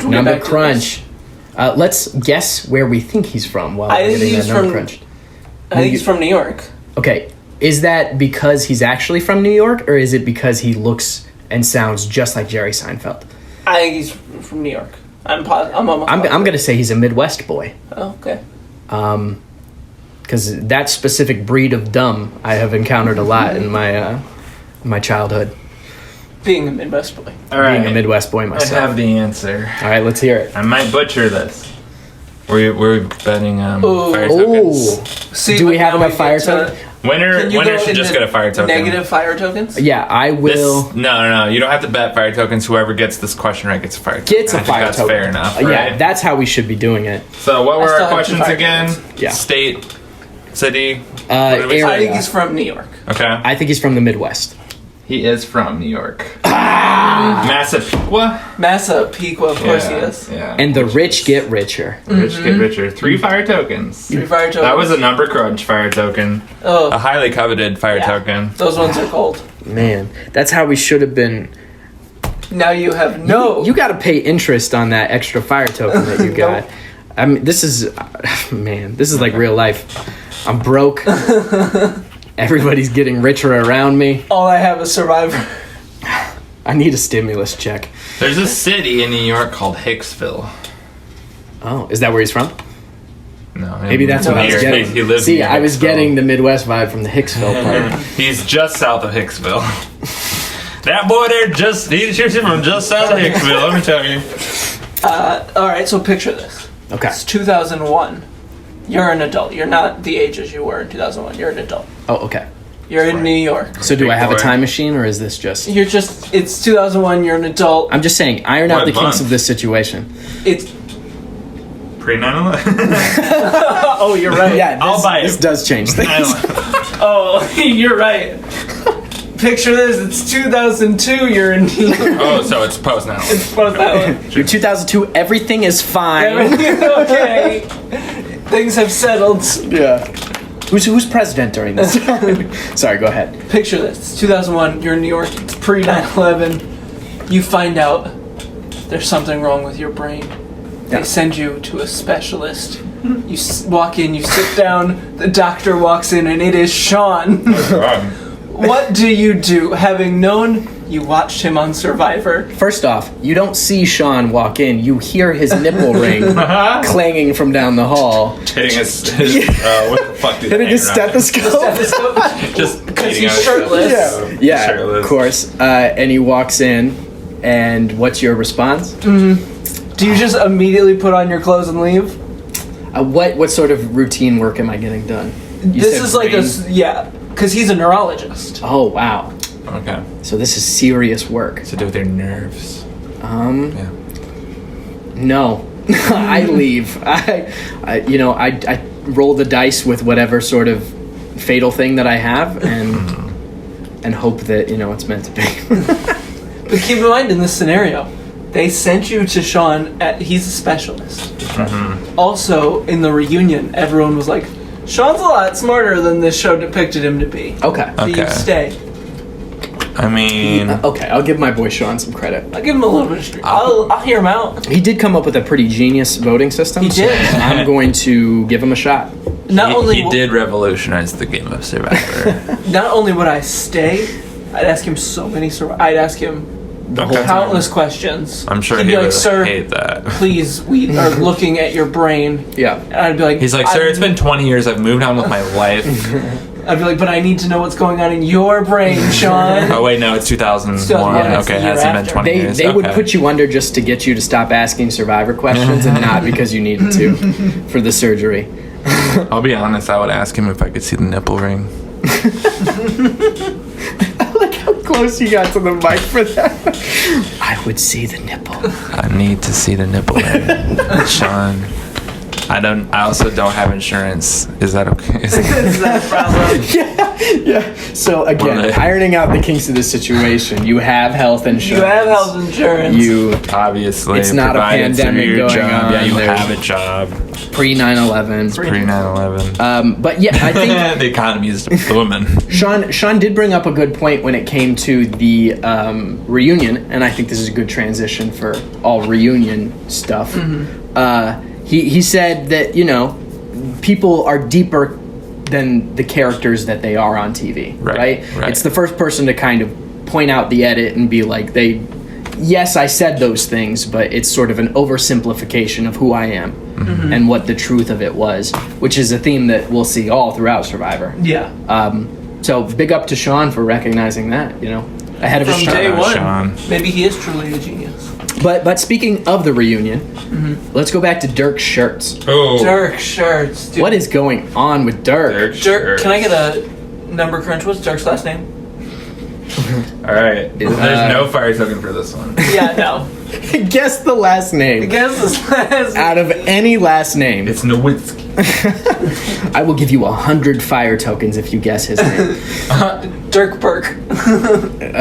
Number Crunch. Let's guess where we think he's from while we're getting that number crunched. I think he's from New York. Okay. Is that because he's actually from New York, or is it because he looks and sounds just like Jerry Seinfeld? I think he's from New York. I'm almost I'm going to say he's a Midwest boy. Oh, okay. Because that specific breed of dumb I have encountered a lot in my childhood. Being a Midwest boy. All right. Being a Midwest boy myself. I have the answer. All right, let's hear it. I might butcher this. We're betting fire tokens. See, do we have enough fire tokens? Winner should just get a fire token. Negative fire tokens? Yeah, I will. No. You don't have to bet fire tokens. Whoever gets this question right gets a fire token. That's fair enough, right? Yeah, that's how we should be doing it. So what were our questions again? Yeah. State, city. Area. I think he's from New York. Okay. I think he's from the Midwest. He is from New York. Massapequa, of course he is. Yeah. And the rich get richer. The rich get richer. 3 fire tokens. 3 fire tokens. That was a number crunch fire token. Oh. A highly coveted fire token. Those ones are cold. Man, that's how we should have been. Now you have no. You got to pay interest on that extra fire token that you got. Nope. I mean, this is like real life. I'm broke. Everybody's getting richer around me. All I have is Survivor. I need a stimulus check. There's a city in New York called Hicksville. Oh, is that where he's from? No. Maybe that's what I was getting. He lives See, I was getting the Midwest vibe from the Hicksville part. He's just south of Hicksville. That boy there, he's from just south of Hicksville, let me tell you. All right, so picture this. Okay. It's 2001. You're an adult. You're not the ages you were in 2001. You're an adult. Oh, okay. You're in New York. So do I have a time machine, or is this just... It's 2001, you're an adult. I'm just saying, iron out the kinks of this situation. It's... Pre-9/11? Oh, you're right. Yeah, I'll buy it. This does change things. Oh, you're right. Picture this, it's 2002, you're in New York. Oh, so it's post now. It's both that one. You're 2002, everything is fine. Everything's okay. Things have settled. Yeah. Who's president during this? Sorry, go ahead. Picture this, it's 2001, you're in New York, it's pre-9/11. You find out there's something wrong with your brain. They send you to a specialist. You walk in, you sit down, the doctor walks in, and it is Sean. Oh, God. What do you do, having known you watched him on Survivor? First off, you don't see Sean walk in. You hear his nipple ring clanging from down the hall. Hitting his what the fuck did Hitting his stethoscope. Just Because he's shirtless. Yeah, Shirtless. of course. And he walks in, and what's your response? Do you just immediately put on your clothes and leave? What sort of routine work am I getting done? You This said is like brain? because he's a neurologist. Oh, wow. Okay. So this is serious work. To do with your nerves. Yeah. No. I leave. I roll the dice with whatever sort of fatal thing that I have and hope that, it's meant to be. But keep in mind, in this scenario, they sent you to Sean. He's a specialist. Also, in the reunion, everyone was like, Sean's a lot smarter than this show depicted him to be. Okay. So you stay. I mean... Okay, I'll give my boy Sean some credit. I'll give him a little bit of street. I'll hear him out. He did come up with a pretty genius voting system. He did. So I'm going to give him a shot. He did revolutionize the game of Survivor. Not only would I stay, I'd ask him so many... I'd ask him countless questions. I'm sure he'd he be would like, "Sir, hate that. please, we are looking at your brain." Yeah. And I'd be like... He's like, "Sir, it's been 20 years. I've moved on with my life." I'd be like, "But I need to know what's going on in your brain, Sean." Oh, wait, no, it's 2001. It's 2001, it's Okay, it the year hasn't been after. 20 years. They would put you under just to get you to stop asking Survivor questions and not because you needed to for the surgery. I'll be honest, I would ask him if I could see the nipple ring. Look how close you got to the mic for that. I would see the nipple. I need to see the nipple ring. Sean. I also don't have insurance. Is that okay? Is that a problem? Yeah. So again, Well, ironing out the kinks of this situation, you have health insurance. You have health insurance. You Obviously, It's not a provided through pandemic your going job. on. Yeah, you There's- have a job. pre 9/11. Pre 9/11. But yeah, I think The economy is booming. Sean did bring up a good point when it came to the reunion, and I think this is a good transition for all reunion stuff. He said that people are deeper than the characters that they are on TV, right? It's the first person to kind of point out the edit and be like, yes, I said those things, but it's sort of an oversimplification of who I am and what the truth of it was, which is a theme that we'll see all throughout Survivor. Yeah. So big up to Sean for recognizing that, ahead of his From time. day one. Sean. Maybe he is truly a genius. But speaking of the reunion, let's go back to Dirk's shirts. Oh. Dirk shirts. Dude. What is going on with Dirk? Dirk? Can I get a number crunch? What's Dirk's last name? All right. There's no fire token for this one. Yeah, no. Guess the last name. Guess his last Out of any last name, It's Nowitzki. I will give you 100 fire tokens if you guess his name. Dirk Burke.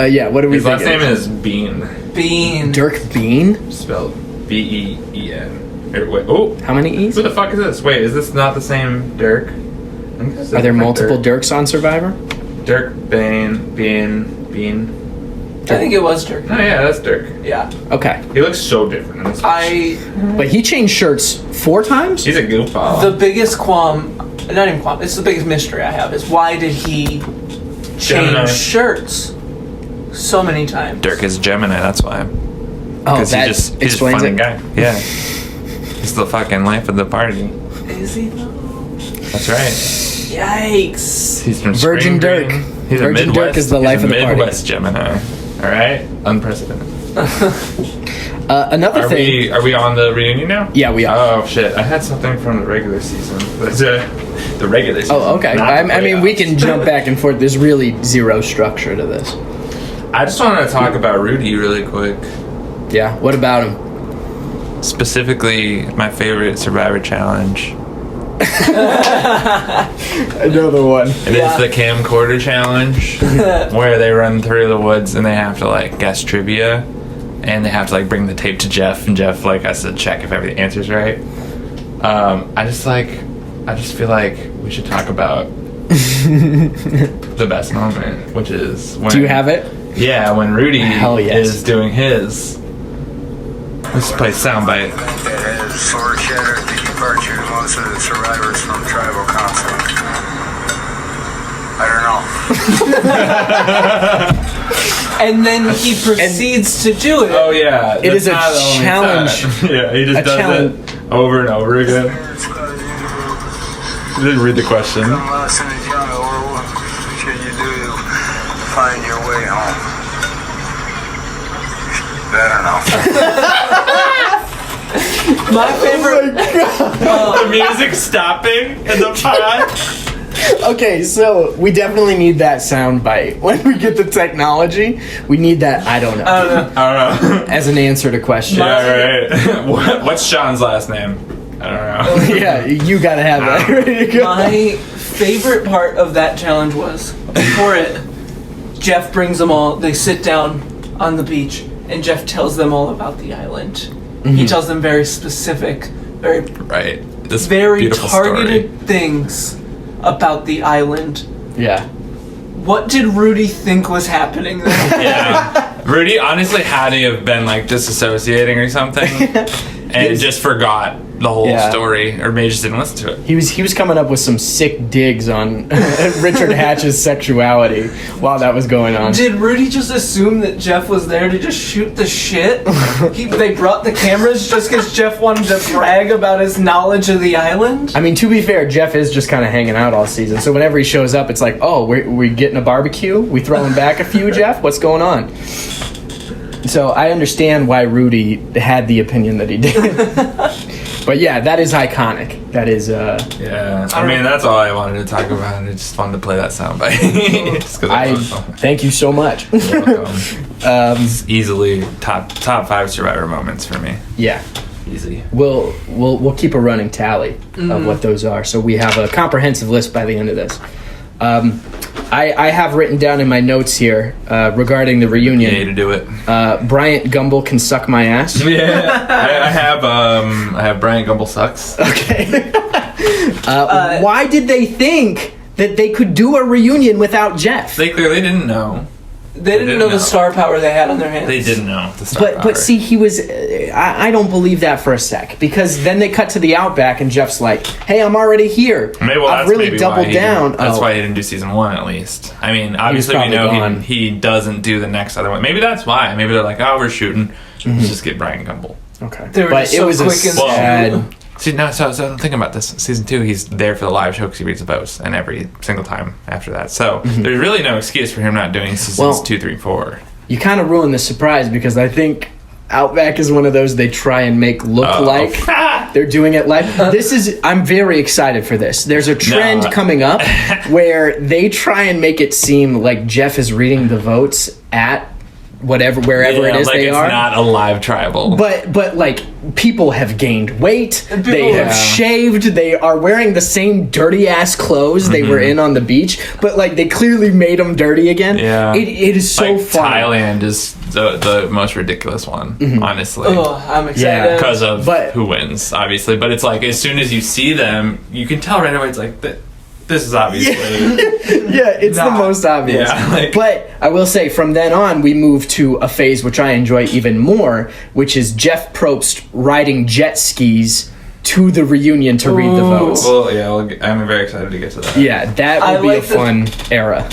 Yeah, what do we His think? last name is Bean. Bean. Dirk Bean? Spelled Been. Wait, oh, How many E's? who the fuck is this? Wait, is this not the same Dirk? Are there multiple Dirks on Survivor? Dirk, Bean. I think it was Dirk. Oh yeah, that's Dirk. Yeah. Okay. He looks so different in this. But he changed shirts 4 times? He's a goofball. The biggest not even qualm, it's the biggest mystery I have is why did he Gemini. change shirts so many times? Dirk is Gemini, that's why. Oh, Because that he's a explains funny it. guy. Yeah. He's the fucking life of the party. Is he though? That's right. Yikes. He's from Virgin Spring Dirk. Green. He's Virgin a Midwest. Dirk is the life he's a of the party. Midwest Gemini. All right, unprecedented. Another thing. Are we on the reunion now? Yeah, we are. Oh shit! I had something from the regular season. The regular season. Oh, okay. I mean, we can jump back and forth. There's really zero structure to this. I just wanted to talk about Rudy really quick. Yeah. What about him? Specifically, my favorite Survivor challenge. Another one. It is the camcorder challenge, where they run through the woods and they have to like guess trivia, and they have to like bring the tape to Jeff, and Jeff like has to check if every answer's right. I just feel like we should talk about the best moment, which is when. Do you have it? Yeah, when Rudy yes. is doing his. Let's play soundbite. That has foreshadowed the departure of most of the survivors from tribal council. I don't know. And then he proceeds to do it. Oh yeah, it is a challenge. Yeah, he just does it over and over again. Didn't read the question. Come lost in the jungle. What should you do to find your way home? I don't know. My favorite. The music stopping in the pod. Okay, so we definitely need that sound bite. When we get the technology, we need that. I don't know. I don't know. As an answer to question. Yeah, right. What's Sean's last name? I don't know. Yeah, you gotta have that ready to go. My favorite part of that challenge was before it. Jeff brings them all. They sit down on the beach, and Jeff tells them all about the island. Mm-hmm. He tells them very specific, very This very beautiful targeted story. things about the island. Yeah. What did Rudy think was happening there? Yeah. Rudy honestly had to have been like disassociating or something, and just forgot the whole story, or maybe just didn't listen to it. He was coming up with some sick digs on Richard Hatch's sexuality while that was going on. Did Rudy just assume that Jeff was there to just shoot the shit? They brought the cameras just because Jeff wanted to brag about his knowledge of the island? I mean, to be fair, Jeff is just kind of hanging out all season. So whenever he shows up, it's like, oh, we getting a barbecue? We throwing back a few, Jeff? What's going on? So I understand why Rudy had the opinion that he did. But yeah, that is iconic. That is, Yeah, I mean, that's all I wanted to talk about. It's just fun to play that soundbite. Thank you so much. You're welcome. It's easily top 5 Survivor moments for me. Yeah. Easy. We'll keep a running tally of what those are. So we have a comprehensive list by the end of this. I have written down in my notes here regarding the reunion. Yeah, to do it. Bryant Gumbel can suck my ass. Yeah, I have Bryant Gumbel sucks. Okay. Why did they think that they could do a reunion without Jeff? They clearly didn't know. They didn't know the star power they had on their hands. They didn't know the star power. But see, he was... I don't believe that for a sec. Because then they cut to the Outback and Jeff's like, hey, I'm already here. I've really doubled down. That's why he didn't do season 1, at least. I mean, obviously we know he doesn't do the next other one. Maybe that's why. Maybe they're like, oh, we're shooting. Let's just get Bryant Gumbel. Okay. But it was quick and sad... See, no, so I'm thinking about this. Season 2, he's there for the live show because he reads the votes, and every single time after that. So there's really no excuse for him not doing seasons 2, 3, 4. You kind of ruined the surprise because I think Outback is one of those they try and make look like they're doing it live. I'm very excited for this. There's a trend coming up where they try and make it seem like Jeff is reading the votes at wherever it is like they it's are. Not a live tribal. But like people have gained weight, they have shaved, they are wearing the same dirty ass clothes they were in on the beach, but like they clearly made them dirty again. Yeah. It is so like, fun. Thailand is the most ridiculous one, honestly. Oh, I'm excited. Yeah. Because of who wins, obviously. But it's like as soon as you see them, you can tell right away it's like this is obviously it's the most obvious. Yeah, but I will say from then on we move to a phase which I enjoy even more, which is Jeff Probst riding jet skis to the reunion to read the votes. Well, yeah, I'm very excited to get to that. Yeah, that would be a fun era.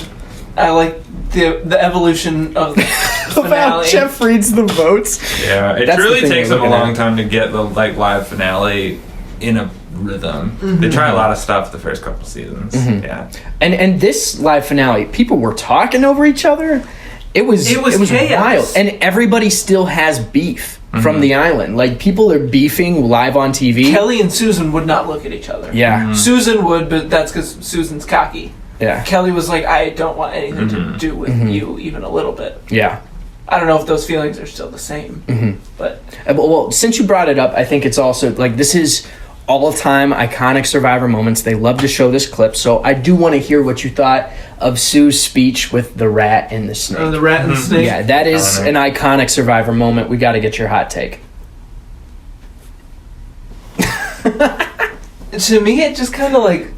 I like the evolution of the finale. How Jeff reads the votes. Yeah, it really takes them a long time to get the live finale in a rhythm. They try a lot of stuff the first couple seasons. Yeah. And this live finale, people were talking over each other, It was chaos. wild, and everybody still has beef from the island. Like, people are beefing live on TV. Kelly and Susan would not look at each other. Yeah. Susan would, but that's because Susan's cocky. Yeah. Kelly was like, I don't want anything to do with you, even a little bit. Yeah. I don't know if those feelings are still the same, but... Well, since you brought it up, I think it's also, like, this is all-time iconic Survivor moments. They love to show this clip, so I do want to hear what you thought of Sue's speech with the rat and the snake. Oh, the rat and the snake? Yeah, that is an iconic Survivor moment. We got to get your hot take. To me, it just kind of like...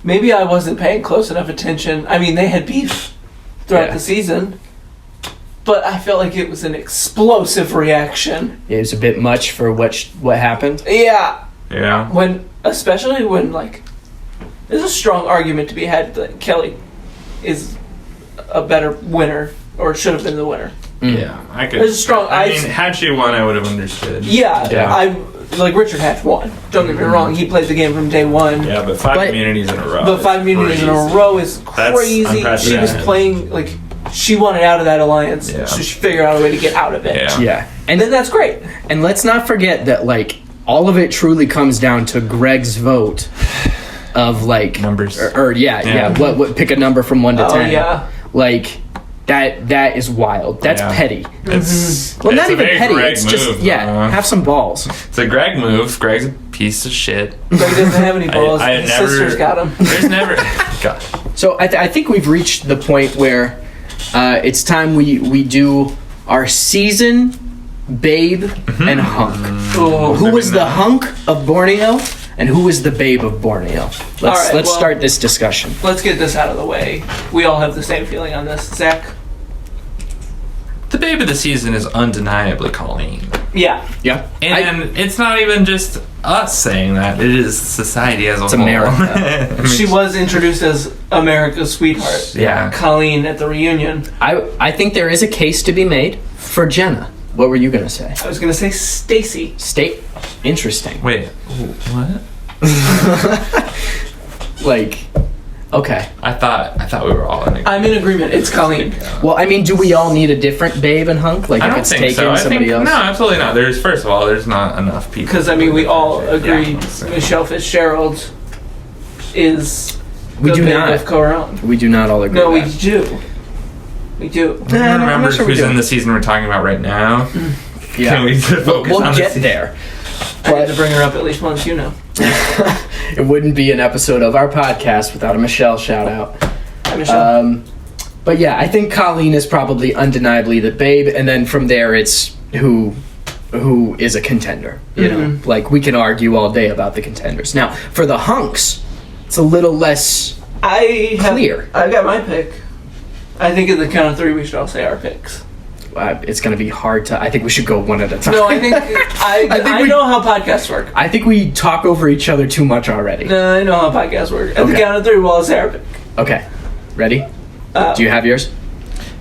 Maybe I wasn't paying close enough attention. I mean, they had beef throughout the season, but I felt like it was an explosive reaction. It was a bit much for what happened. Yeah. Yeah. Especially when, like, there's a strong argument to be had that Kelly is a better winner, or should have been the winner. Yeah, I could. There's a strong... I mean, had she won, I would have understood. Yeah. Like, Richard Hatch won. Don't get me wrong. He played the game from day one. Yeah, but 5 immunities in a row. But 5 immunities in a row is crazy. She was playing, like, she wanted out of that alliance, so she figured out a way to get out of it. Yeah. And then that's great. And let's not forget that, like, all of it truly comes down to Greg's vote of, like... Numbers. What pick a number from 1 to 10. Yeah. Like... That is wild. That's petty. Well, not even petty. It's move, just have some balls. It's a Greg move. Greg's a piece of shit. Greg doesn't have any balls. His sister's got him. There's never. Gosh. So I think we've reached the point where it's time we do our season, babe, and hunk. Who was the hunk of Borneo? And who is the babe of Borneo? Let's start this discussion. Let's get this out of the way. We all have the same feeling on this. Zach? The babe of the season is undeniably Colleen. Yeah. And it's not even just us saying that. It is society as a whole. It's America. She was introduced as America's sweetheart. Yeah. Colleen at the reunion. I think there is a case to be made for Jenna. What were you going to say? I was going to say Stacy. Interesting. Wait, what? Like, okay. I thought we were all in agreement. I'm in agreement. It's Colleen. Well, I mean, do we all need a different babe and hunk? Like, I if don't it's think taken so. somebody else? No, absolutely not. First of all, there's not enough people. Because, I mean, we all agree Yeah. Michelle Fitzgerald is We the do babe not. of Coron. We do not all agree. No, we with that. do. We do. I don't remember sure we who's do. in the season we're talking about right now. Yeah. Can we focus We'll on get the there. I had to bring her up at least once, you know. It wouldn't be an episode of our podcast without a Michelle shout out. Hi, Michelle. But yeah, I think Colleen is probably undeniably the babe, and then from there it's who is a contender. You know, like, we can argue all day about the contenders. Now, for the hunks, it's a little less clear. I got my pick. I think in the count of 3 we should all say our picks. It's going to be hard to... I think we should go one at a time. No, I think I know how podcasts work. I think we talk over each other too much already. No, I know how podcasts work. At the count of 3, we'll all say our pick. Okay. Ready? Do you have yours?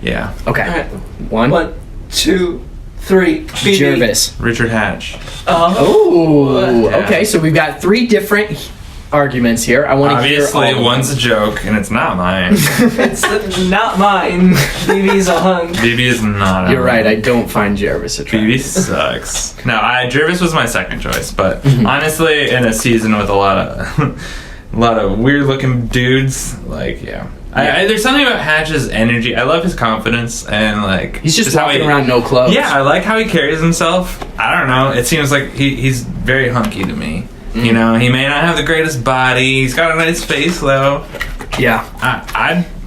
Yeah. Okay. All right. 1, 2, 3. BB. Jervis. Richard Hatch. Oh, Yeah. okay. So we've got 3 different arguments here. I want to hear all Obviously, of them. one's a joke, and it's not mine. It's not mine. BB's a hunk. BB is not. You're right. I don't find Jervis attractive. BB sucks. No, Jervis was my second choice, but honestly, in a season with a lot of weird looking dudes, like there's something about Hatch's energy. I love his confidence and like He's just walking around no clothes. Yeah, I like how he carries himself. I don't know. It seems like he's very hunky to me. You know, he may not have the greatest body. He's got a nice face, though. Yeah.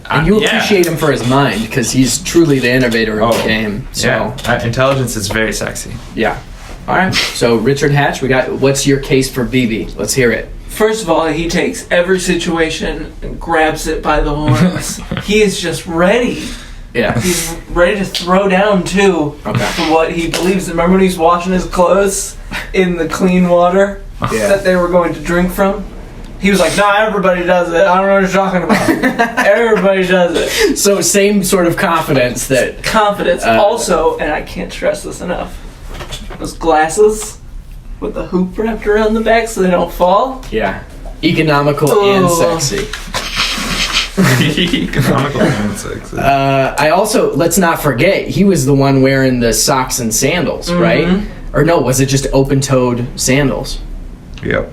And you appreciate him for his mind, because he's truly the innovator of the game. So. Yeah, intelligence is very sexy. Yeah. All right. So Richard Hatch, what's your case for BB? Let's hear it. First of all, he takes every situation and grabs it by the horns. He is just ready. Yeah. He's ready to throw down, too, for what he believes. Remember when he's washing his clothes in the clean water that they were going to drink from? He was like, nah, everybody does it. I don't know what you're talking about. Everybody does it. So same sort of confidence that... Confidence. Also, and I can't stress this enough, those glasses with the hoop wrapped around the back so they don't fall. Yeah. Economical and sexy. Economical and sexy. I also, let's not forget, he was the one wearing the socks and sandals, right? Or no, was it just open-toed sandals? Yep.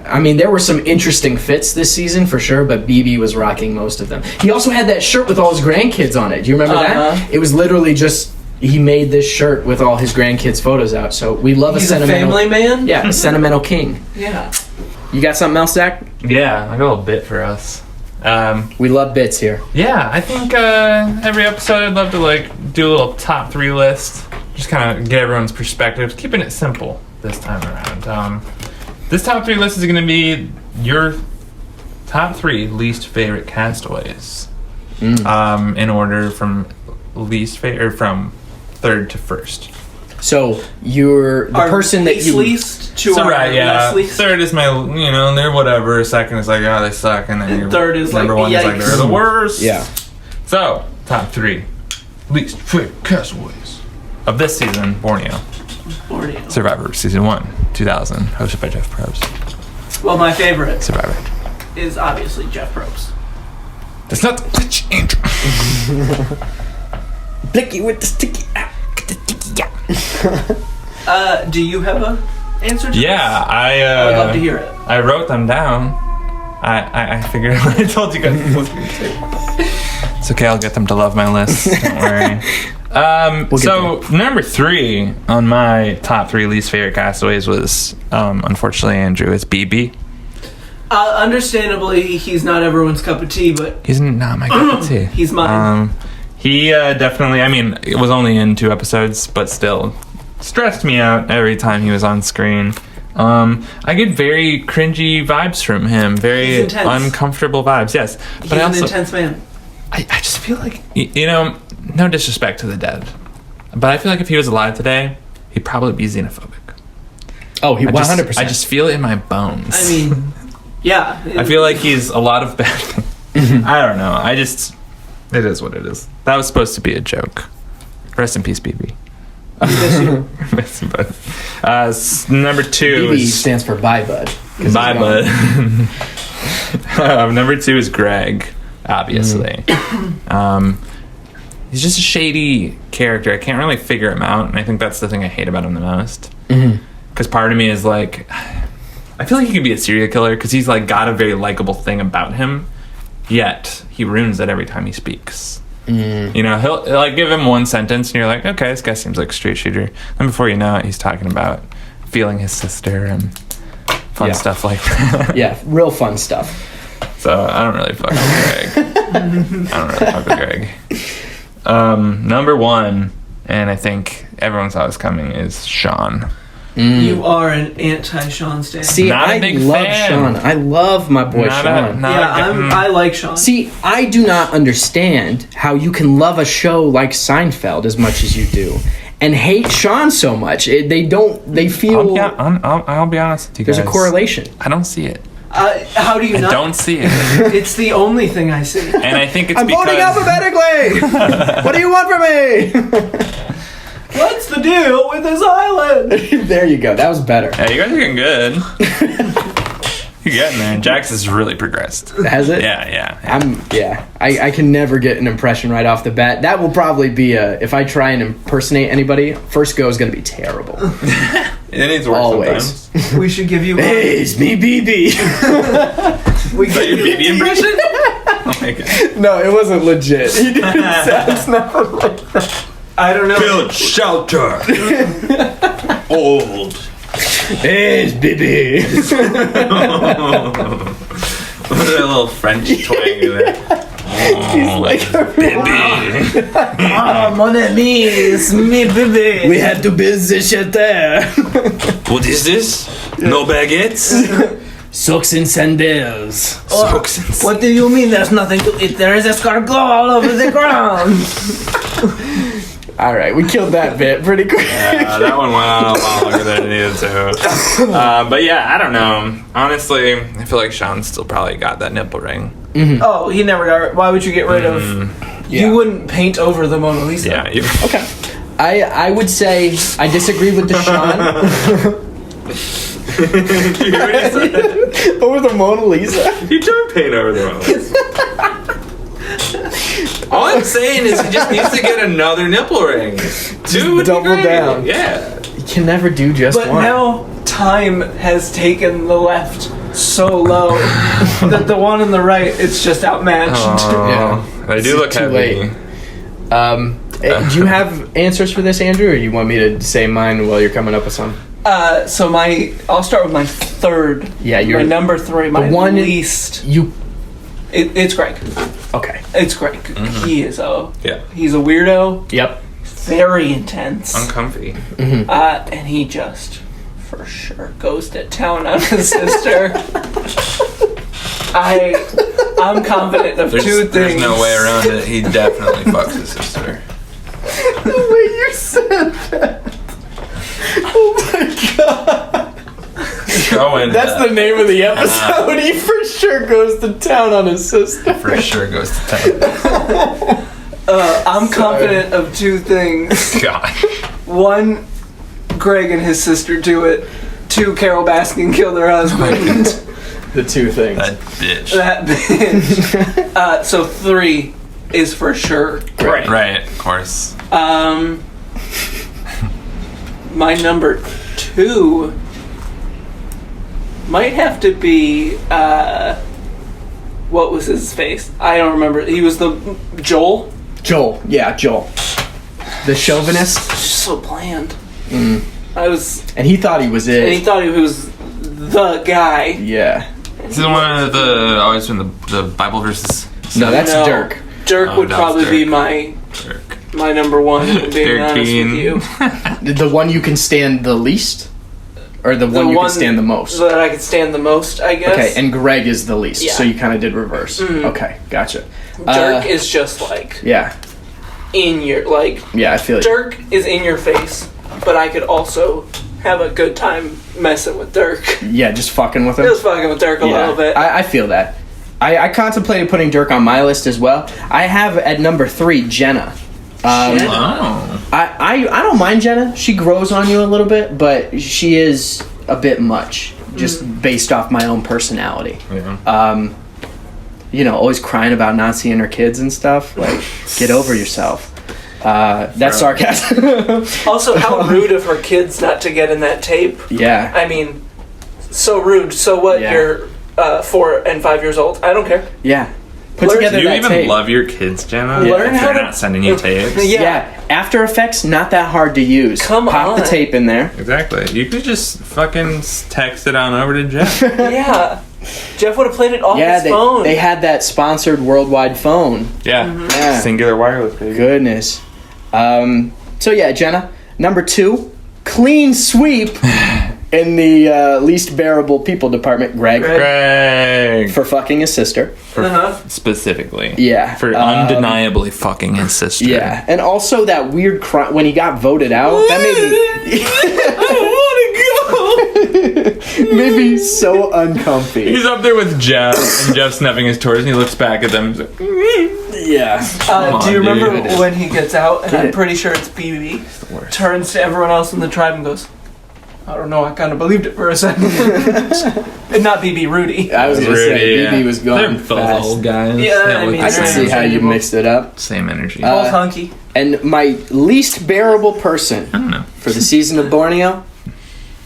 I mean, there were some interesting fits this season for sure, but BB was rocking most of them. He also had that shirt with all his grandkids on it. Do you remember that? It was literally just, he made this shirt with all his grandkids' photos out. So we love He's a sentimental... family man? Yeah, a sentimental king. Yeah. You got something else, Zach? Yeah, I got a little bit for us. We love bits here. Yeah, I think every episode I'd love to like do a little top 3 list. Just kind of get everyone's perspectives. Keeping it simple this time around. This top 3 list is going to be your top 3 least favorite castaways. In order from least favorite, from third to first. So you're the person that you least to So our right, yeah. less least. Third is my, they're whatever. Second is like, oh, they suck, and then your third is number like, 1 is like, yikes. they're the worst. Yeah. So top 3 least favorite castaways of this season: Borneo. Survivor season 1, 2000, hosted by Jeff Probst. Well, my favorite Survivor. is obviously Jeff Probst. That's not the glitch, Andrew. blicky with the sticky. Do you have a answer to Yeah, this? I would love to hear it. I wrote them down. I figured I told you guys. It's okay, I'll get them to love my list. Don't worry. So number 3 on my top 3 least favorite castaways was, unfortunately, Andrew, is BB. Understandably, he's not everyone's cup of tea, but He's not my cup of tea. he's mine. He definitely, I mean, it was only in 2 episodes, but still stressed me out every time he was on screen. I get very cringy vibes from him, very uncomfortable vibes, yes. He's But I also, an intense man. I just feel like, no disrespect to the dead, but I feel like if he was alive today, he'd probably be xenophobic. Oh, he 100%. I just feel it in my bones. I mean, yeah. I feel like he's a lot of bad things. I don't know. It is what it is. That was supposed to be a joke. Rest in peace, BB. Miss you, bud. Number 2 BB is... stands for bye, bud. Bye, bud. Number 2 is Greg, obviously. He's just a shady character. I can't really figure him out, and I think that's the thing I hate about him the most. Because part of me is like... I feel like he could be a serial killer, because he's like got a very likable thing about him, yet he ruins it every time he speaks. He'll like give him one sentence and you're like, okay, this guy seems like a straight shooter, and before you know it, he's talking about feeling his sister and fun stuff like that. Yeah, real fun stuff. So I don't really fuck with Greg. Number 1, and I think everyone saw this coming, is Sean. You are an anti-Sean stan. See, I love Sean. I love my boy Sean. I like Sean. See, I do not understand how you can love a show like Seinfeld as much as you do and hate Sean so much. They feel... I'll be honest with you guys. There's a correlation. I don't see it. How do you not? I don't see it. It's the only thing I see. And I think it's I'm because... voting alphabetically! What do you want from me? What's the deal with this island? There you go. That was better. Yeah, you guys are getting good. You're getting there. Jax has really progressed. Has it? Yeah. I can never get an impression right off the bat. That will probably be if I try and impersonate anybody, first go is going to be terrible. It needs work always. Sometimes. We should give you... Hey, it's me, BB. Is that your BB impression? Oh my god. No, it wasn't legit. He didn't sound nothing like that. I don't know. Build shelter. Old. Hey, it's BB. What a little French twang in there. He's like a baby. Mon ami, it's me, baby. We had to build the shelter. What is this? No baguettes? Socks and sandals. Socks and sandals. What do you mean there's nothing to eat? There is escargot all over the ground. All right, we killed that bit pretty quick. Yeah, that one went on a lot longer than it needed to. But yeah, I don't know. Honestly, I feel like Sean still probably got that nipple ring. Mm-hmm. Oh, he never got... Why would you get rid of... Yeah. You wouldn't paint over the Mona Lisa. Yeah. Okay. I would say I disagree with the Sean. You already said that. Over the Mona Lisa? You don't paint over the Mona Lisa. All I'm saying is he just needs to get another nipple ring. Two would double be great. down. Yeah. You can never do just But one. now time has taken the left so low that the one on the right, it's just outmatched. Yeah. They do look Too heavy. late. Do you have answers for this, Andrew, or you want me to say mine while you're coming up with some? So I'll start with my third. Yeah, my number 3, my one least. It's Greg. Okay. It's Greg. Mm-hmm. He's a weirdo. Yep. Very intense. Uncomfy. And he just for sure goes to town on his sister. I'm confident of two things. There's no way around it. He definitely fucks his sister. The way you said that. Oh my god. That's the name of the episode. He for sure goes to town on his sister. For sure goes to town. I'm confident of two things. God. One, Greg and his sister do it. Two, Carol Baskin killed her husband. The two things. That bitch. That bitch. So 3 is for sure Greg. Right, of course. My number 2 might have to be what was his face? I don't remember. He was the Joel. Joel. The chauvinist. So bland. And he thought he was it. And he thought he was the guy. Yeah. Is he the one of the always in the Bible verses? No, that's Dirk. Dirk would probably be my number 1. Being honest with you. The one you can stand the least, or the one you can stand the most. That I could stand the most, I guess. Okay, and Greg is the least, Yeah. so you kind of did reverse. Okay, gotcha. Dirk is just like in your Yeah, I feel it. Dirk is in your face, but I could also have a good time messing with Dirk. Yeah, just fucking with him. Just fucking with Dirk a little bit. I feel that. I contemplated putting Dirk on my list as well. I have at number 3 Jenna. Oh. I don't mind Jenna. She grows on you a little bit, but she is a bit much, just based off my own personality. Yeah. Always crying about not seeing her kids and stuff. Like, get over yourself. That's sarcasm. Also, how rude of her kids not to get in that tape. Yeah. I mean, so rude. So what? Yeah. You're 4 and 5 years old. I don't care. Yeah. Put Learn- together Do you that even tape. love your kids, Jenna? Learn If how they're to- not sending you tapes? Yeah. After Effects, not that hard to use. Come Pop the on. tape in there. Exactly. You could just fucking text it on over to Jeff. Yeah. Jeff would have played it off his They, phone. they had that sponsored worldwide phone. Yeah. Yeah. Singular wireless, baby. Goodness. So yeah, Jenna. Number 2, clean sweep in the least bearable people department, Greg. Greg. For fucking his sister. Specifically. Yeah. For undeniably fucking his sister. Yeah. And also that weird cry when he got voted out. That made me... made me so uncomfy. He's up there with Jeff, and Jeff's snuffing his toys, and he looks back at them and he's like, Yeah. do you remember dude. when he gets out, and Did I'm it. pretty sure it's BB, the worst. turns to everyone else in the tribe and goes, I don't know, I kind of believed it for a second. And not BB, Rudy. I was going to say, Rudy, BB was They're gone both fast. old guys. Yeah, They I look mean, the I can same. see how you mixed it up. Same energy. Both hunky. And my least bearable person I don't know. for the season of Borneo,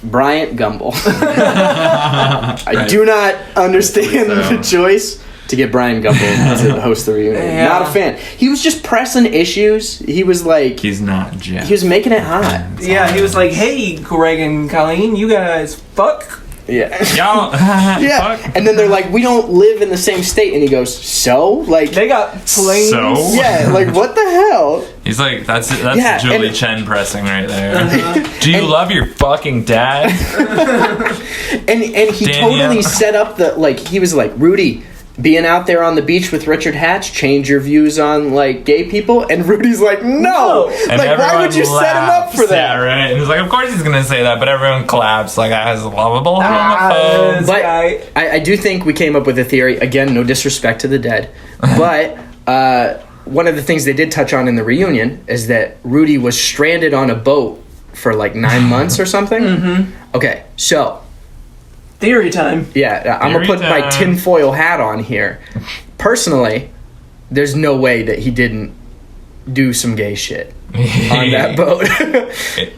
Bryant Gumbel. I do not understand the choice to get Bryant Gumbel to host the reunion. Yeah. Not a fan. He was just pressing issues. He was like, He's not Jeff. he was making it hot. Yeah, he was like, hey, Greg and Colleen, you guys fuck. Yeah. Y'all. Yeah. Fuck. And then they're like, we don't live in the same state. And he goes, so? Like, They got planes. So? yeah, like, what the hell? He's like, that's Yeah, Julie and- Chen pressing right there. Do you love your fucking dad? And he Danielle. totally set up the, like, he was like, Rudy, being out there on the beach with Richard Hatch, change your views on, like, gay people? And Rudy's like, no! And Like, why would you everyone set him up for laughs. that? Yeah, right. And he's like, of course he's gonna say that, but everyone claps like as a lovable homophobe. This But guy. I do think we came up with a theory, again, no disrespect to the dead, but one of the things they did touch on in the reunion is that Rudy was stranded on a boat for like 9 months or something. Mm-hmm. Okay, so Theory time. yeah, I'm gonna Theory put my time. tinfoil hat on here. Personally, there's no way that he didn't do some gay shit on that boat.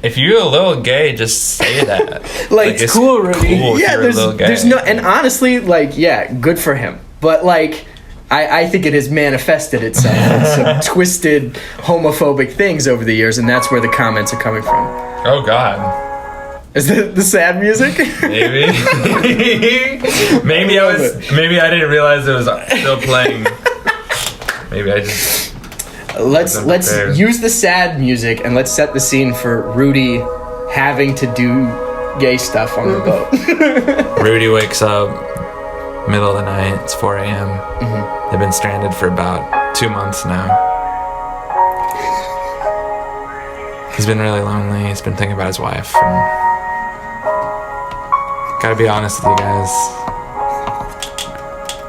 If you're a little gay, just say that. Like, it's cool, Rudy. Cool Yeah, there's no, and honestly, like, yeah, good for him. But like, I think it has manifested itself in some twisted homophobic things over the years, and that's where the comments are coming from. Oh God. Is that the sad music? Maybe. Maybe I didn't realize it was still playing. Maybe I just. Let's use the sad music and let's set the scene for Rudy having to do gay stuff on the boat. Rudy wakes up, middle of the night. It's 4 a.m. Mm-hmm. They've been stranded for about 2 months now. He's been really lonely. He's been thinking about his wife. And gotta be honest with you guys.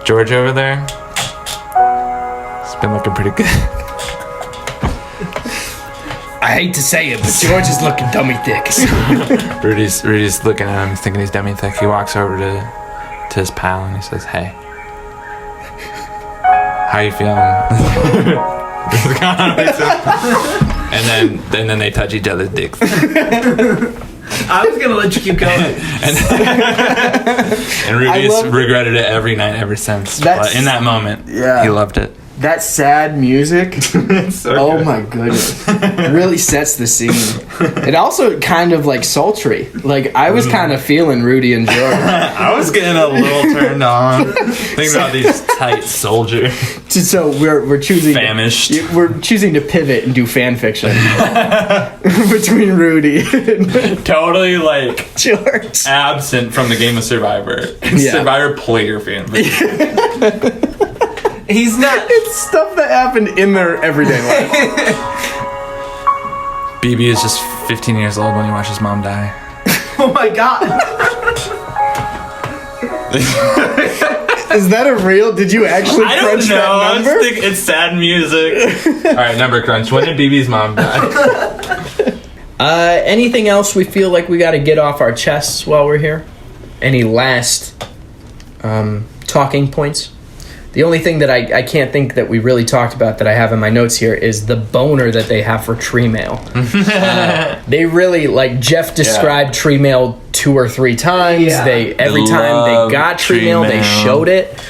George over there, he's been looking pretty good. I hate to say it, but George is looking dummy thick. Rudy's looking at him, thinking he's dummy thick. He walks over to his pal and he says, "Hey, how you feeling?" and then they touch each other's dicks. I was gonna let you keep going. and Rudy's regretted it every night ever since. But in that moment, he loved it. That sad music, So oh good. my goodness, really sets the scene. It also kind of like sultry. Like I was kind of feeling Rudy and George. I was getting a little turned on. Thinking about these tight soldiers. So we're choosing Famished. We're choosing to pivot and do fan fiction between Rudy and Totally like George. absent from the game of Survivor. Yeah. Survivor player fan. He's not. It's stuff that happened in their everyday life. BB is just 15 years old when he watched his mom die. Oh my God. Is that a real? Did you actually I don't crunch know. that number? It's sad music. All right, number crunch. When did BB's mom die? Anything else we feel like we got to get off our chests while we're here? Any last talking points? The only thing that I can't think that we really talked about that I have in my notes here is the boner that they have for tree mail. They really, like Jeff described tree mail 2 or 3 times. Yeah. Every time they got tree mail, they showed it.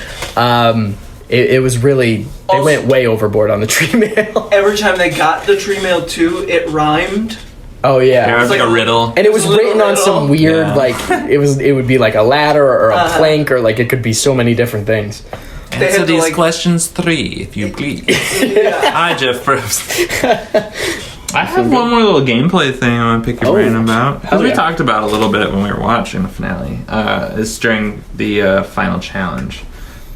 It was really, they went way overboard on the tree mail. Every time they got the tree mail too, it rhymed. Oh yeah. Yeah, it was like a riddle. And it was written on some weird, Yeah. like, it would be like a ladder or a plank, or like it could be so many different things. Answer had to, these like- questions 3, if you please. Yeah. Hi, Jeff Probst. I have one more little gameplay thing I want to pick your brain about. Because we talked about a little bit when we were watching the finale. It's during the final challenge.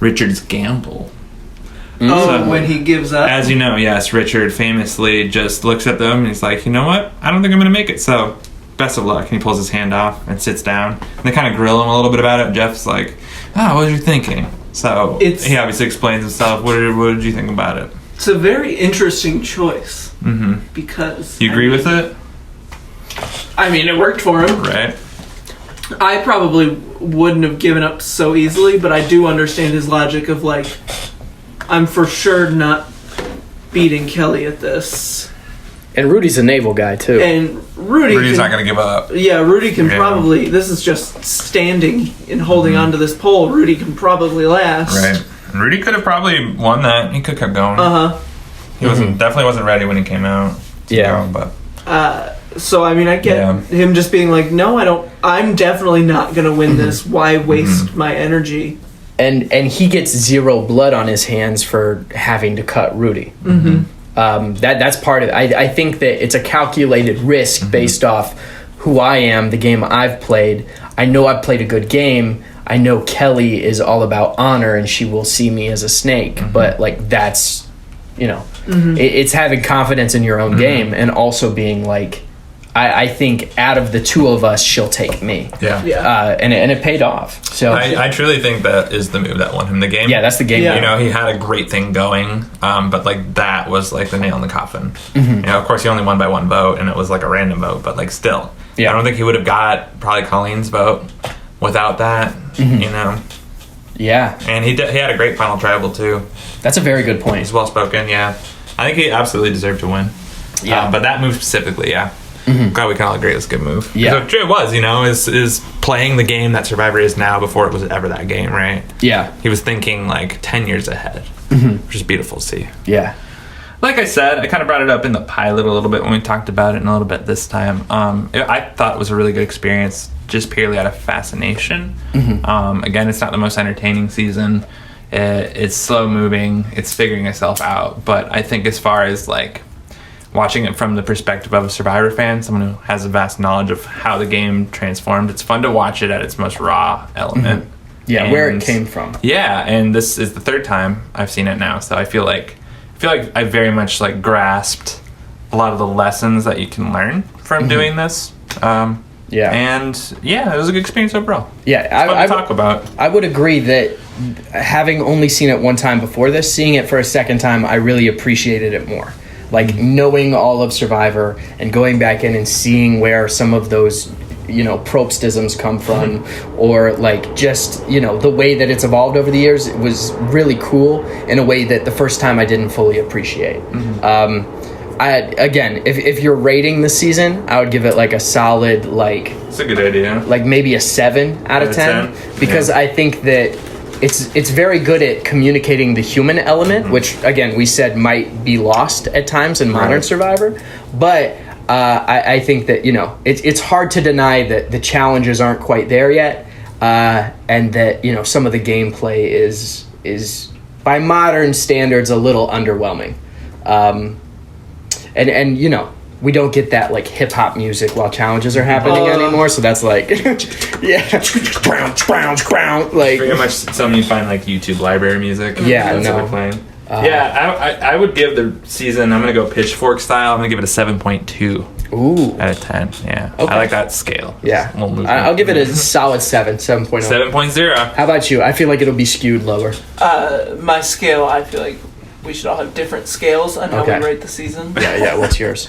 Richard's gamble. Oh, So- when he gives up. As you know, yes, Richard famously just looks at them and he's like, you know what? I don't think I'm going to make it, so best of luck. And he pulls his hand off and sits down. And they kind of grill him a little bit about it. And Jeff's like, what was you thinking? So he obviously explains himself. What did you think about it? It's a very interesting choice. Mm-hmm. Because... You agree with it? I mean, it worked for him. Right. I probably wouldn't have given up so easily, but I do understand his logic of like, I'm for sure not beating Kelly at this. And Rudy's a naval guy too. And Rudy's not going to give up. Yeah, Rudy can Yeah. probably... This is just standing and holding onto this pole. Rudy can probably last. Right. And Rudy could have probably won that. He could have kept going. Uh-huh. He definitely wasn't ready when he came out. Yeah. But So, I mean, I get him just being like, no, I'm definitely not going to win this. Why waste my energy? And he gets 0 blood on his hands for having to cut Rudy. That's part of it. I think that it's a calculated risk based off who I am, the game I've played. I know I've played a good game. I know Kelly is all about honor and she will see me as a snake. But like that's, it's having confidence in your own game and also being like, I think out of the 2 of us, she'll take me. yeah. And it paid off. So I truly think that is the move that won him the game. yeah, that's the game. Yeah. He had a great thing going, but like that was like the nail in the coffin. Of course, he only won by 1 vote, and it was like a random vote, but like still, I don't think he would have got probably Colleen's vote without that. Yeah. And he had a great final tribal, too. That's a very good point. He's well-spoken, yeah. I think he absolutely deserved to win. Yeah. But that move specifically, yeah. God, we can all agree it was a good move. Yeah. So it was, is playing the game that Survivor is now before it was ever that game, right? Yeah. He was thinking, 10 years ahead, which is beautiful to see. Yeah. Like I said, I kind of brought it up in the pilot a little bit when we talked about it and a little bit this time. I thought it was a really good experience just purely out of fascination. Again, it's not the most entertaining season. It's slow moving. It's figuring itself out. But I think as far as watching it from the perspective of a Survivor fan, someone who has a vast knowledge of how the game transformed, it's fun to watch it at its most raw element. Yeah, where it came from. Yeah, and this is the third time I've seen it now, so I feel like I very much grasped a lot of the lessons that you can learn from doing this. And it was a good experience overall. Yeah, I talk about. I would agree that having only seen it one time before this, seeing it for a second time, I really appreciated it more. Knowing all of Survivor and going back in and seeing where some of those, Probstisms come from, or just, the way that it's evolved over the years, it was really cool in a way that the first time I didn't fully appreciate. If you're rating the season, I would give it a solid It's a good idea. Maybe a 7 out of 10, because I think that it's very good at communicating the human element, which again we said might be lost at times in modern Survivor, but I think that it's hard to deny that the challenges aren't quite there yet, and that some of the gameplay is by modern standards a little underwhelming, and we don't get that hip hop music while challenges are happening anymore. So that's pretty much something you find YouTube library music. Yeah, that's what they're playing. I would give the season. I'm gonna go pitchfork style. I'm gonna give it a 7.2. Ooh, out of 10. Yeah, okay. I like that scale. Yeah, I'll give it a solid 7.0. 7.0. How about you? I feel like it'll be skewed lower. My scale, I feel like we should all have different scales on how we rate the season. Yeah. What's yours?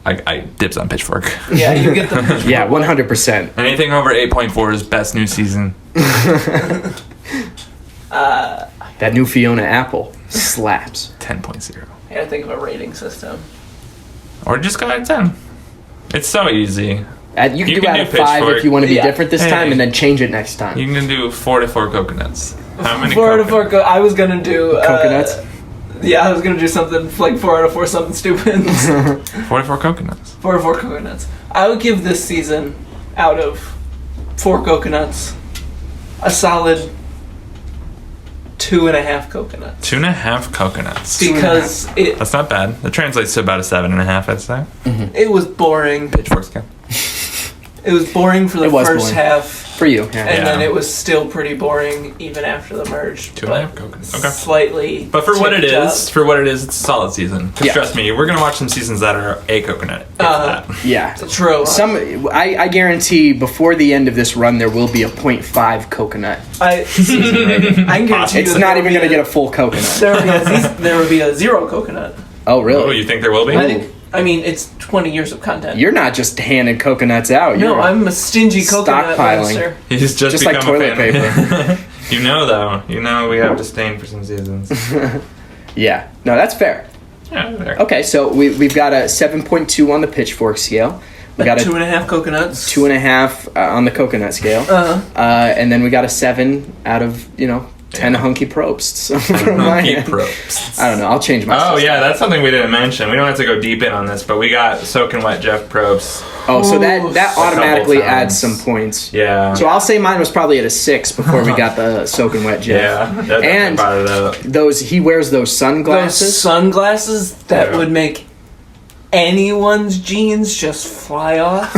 I dibs on pitchfork. Yeah, you get the pitchfork. Yeah, 100%. Anything over 8.4 is best new season. That new Fiona Apple slaps. 10.0. I gotta think of a rating system. Or just go out of 10. It's so easy. You can do out of 5 if you want to be different this time, and then change it next time. You can do 4 to 4 coconuts. How many 4 out of 4 I was gonna do coconuts? I was gonna do something 4 out of 4 something stupid. 4 to 4 coconuts. 4 out of 4 coconuts. I would give this season, out of 4 coconuts, a solid 2.5 coconuts. 2.5 coconuts. Because that's not bad. That translates to about a 7.5, I'd say. It was boring. Pitchfork scale. It was boring for the first half. For you, And then it was still pretty boring even after the merge. 2.5 coconuts. Okay. Slightly. But for what it is, it's a solid season. Yeah. Trust me, we're gonna watch some seasons that are a coconut. Yeah. True. I guarantee before the end of this run there will be a 0.5 coconut. I can guarantee it's not even gonna get a full coconut. There will be a 0 coconut. Oh really? Oh, you think there will be? I mean, it's 20 years of content. You're not just handing coconuts out. I'm a stingy coconut monster. He's just like toilet paper. Though. We have disdain for some seasons. Yeah. No, that's fair. Yeah, fair. Okay, so we've got a 7.2 on the pitchfork scale. We got 2.5 coconuts. 2.5 on the coconut scale. And then we got a 7 out of 10 hunky Probsts. Hunky Probsts. I don't know. I'll change my. Oh yeah, that's something we didn't mention. We don't have to go deep in on this, but we got soaking wet Jeff Probst. Oh, so that automatically adds some points. Yeah. So I'll say mine was probably at a 6 before we got the soaking wet Jeff. Yeah. And he wears those sunglasses. Those sunglasses that would make anyone's jeans just fly off.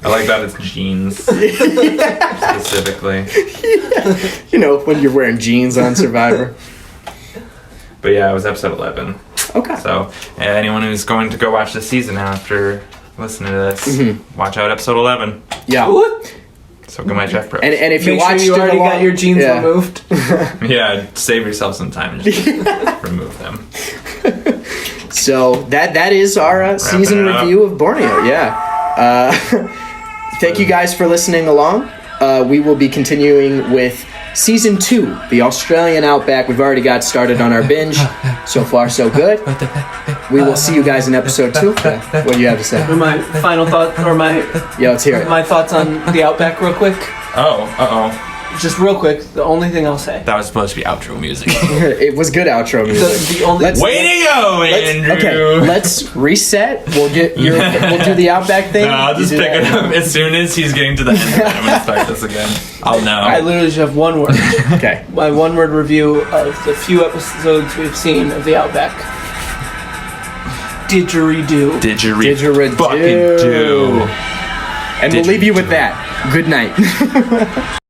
I like that it's jeans specifically. When you're wearing jeans on Survivor. But yeah, it was episode 11. Okay. So anyone who's going to go watch this season after listening to this, watch out episode 11. Yeah. What? So go my Jeff Probst. And if you Make watched sure you already got your jeans yeah. removed. Yeah, save yourself some time and just remove them. So that is our season review of Borneo. Yeah. Thank you guys for listening along. we will be continuing with Season 2, the Australian Outback. We've already got started on our binge. So far, so good. We will see you guys in Episode 2. What do you have to say? My final thought, or Yeah, let's hear it. my thoughts on the Outback real quick. Oh. Just real quick, the only thing I'll say. That was supposed to be outro music. It was good outro music. The only Way to go, Andrew! Okay, let's reset. We'll do the Outback thing. No, I'll just pick it up as soon as he's getting to the end of it. I'm gonna start this again. I'll know. I literally just have one word. Okay. My one-word review of the few episodes we've seen of the Outback. Didgeridoo. Didgeridoo. Fucking do. And we'll leave you with that. Good night.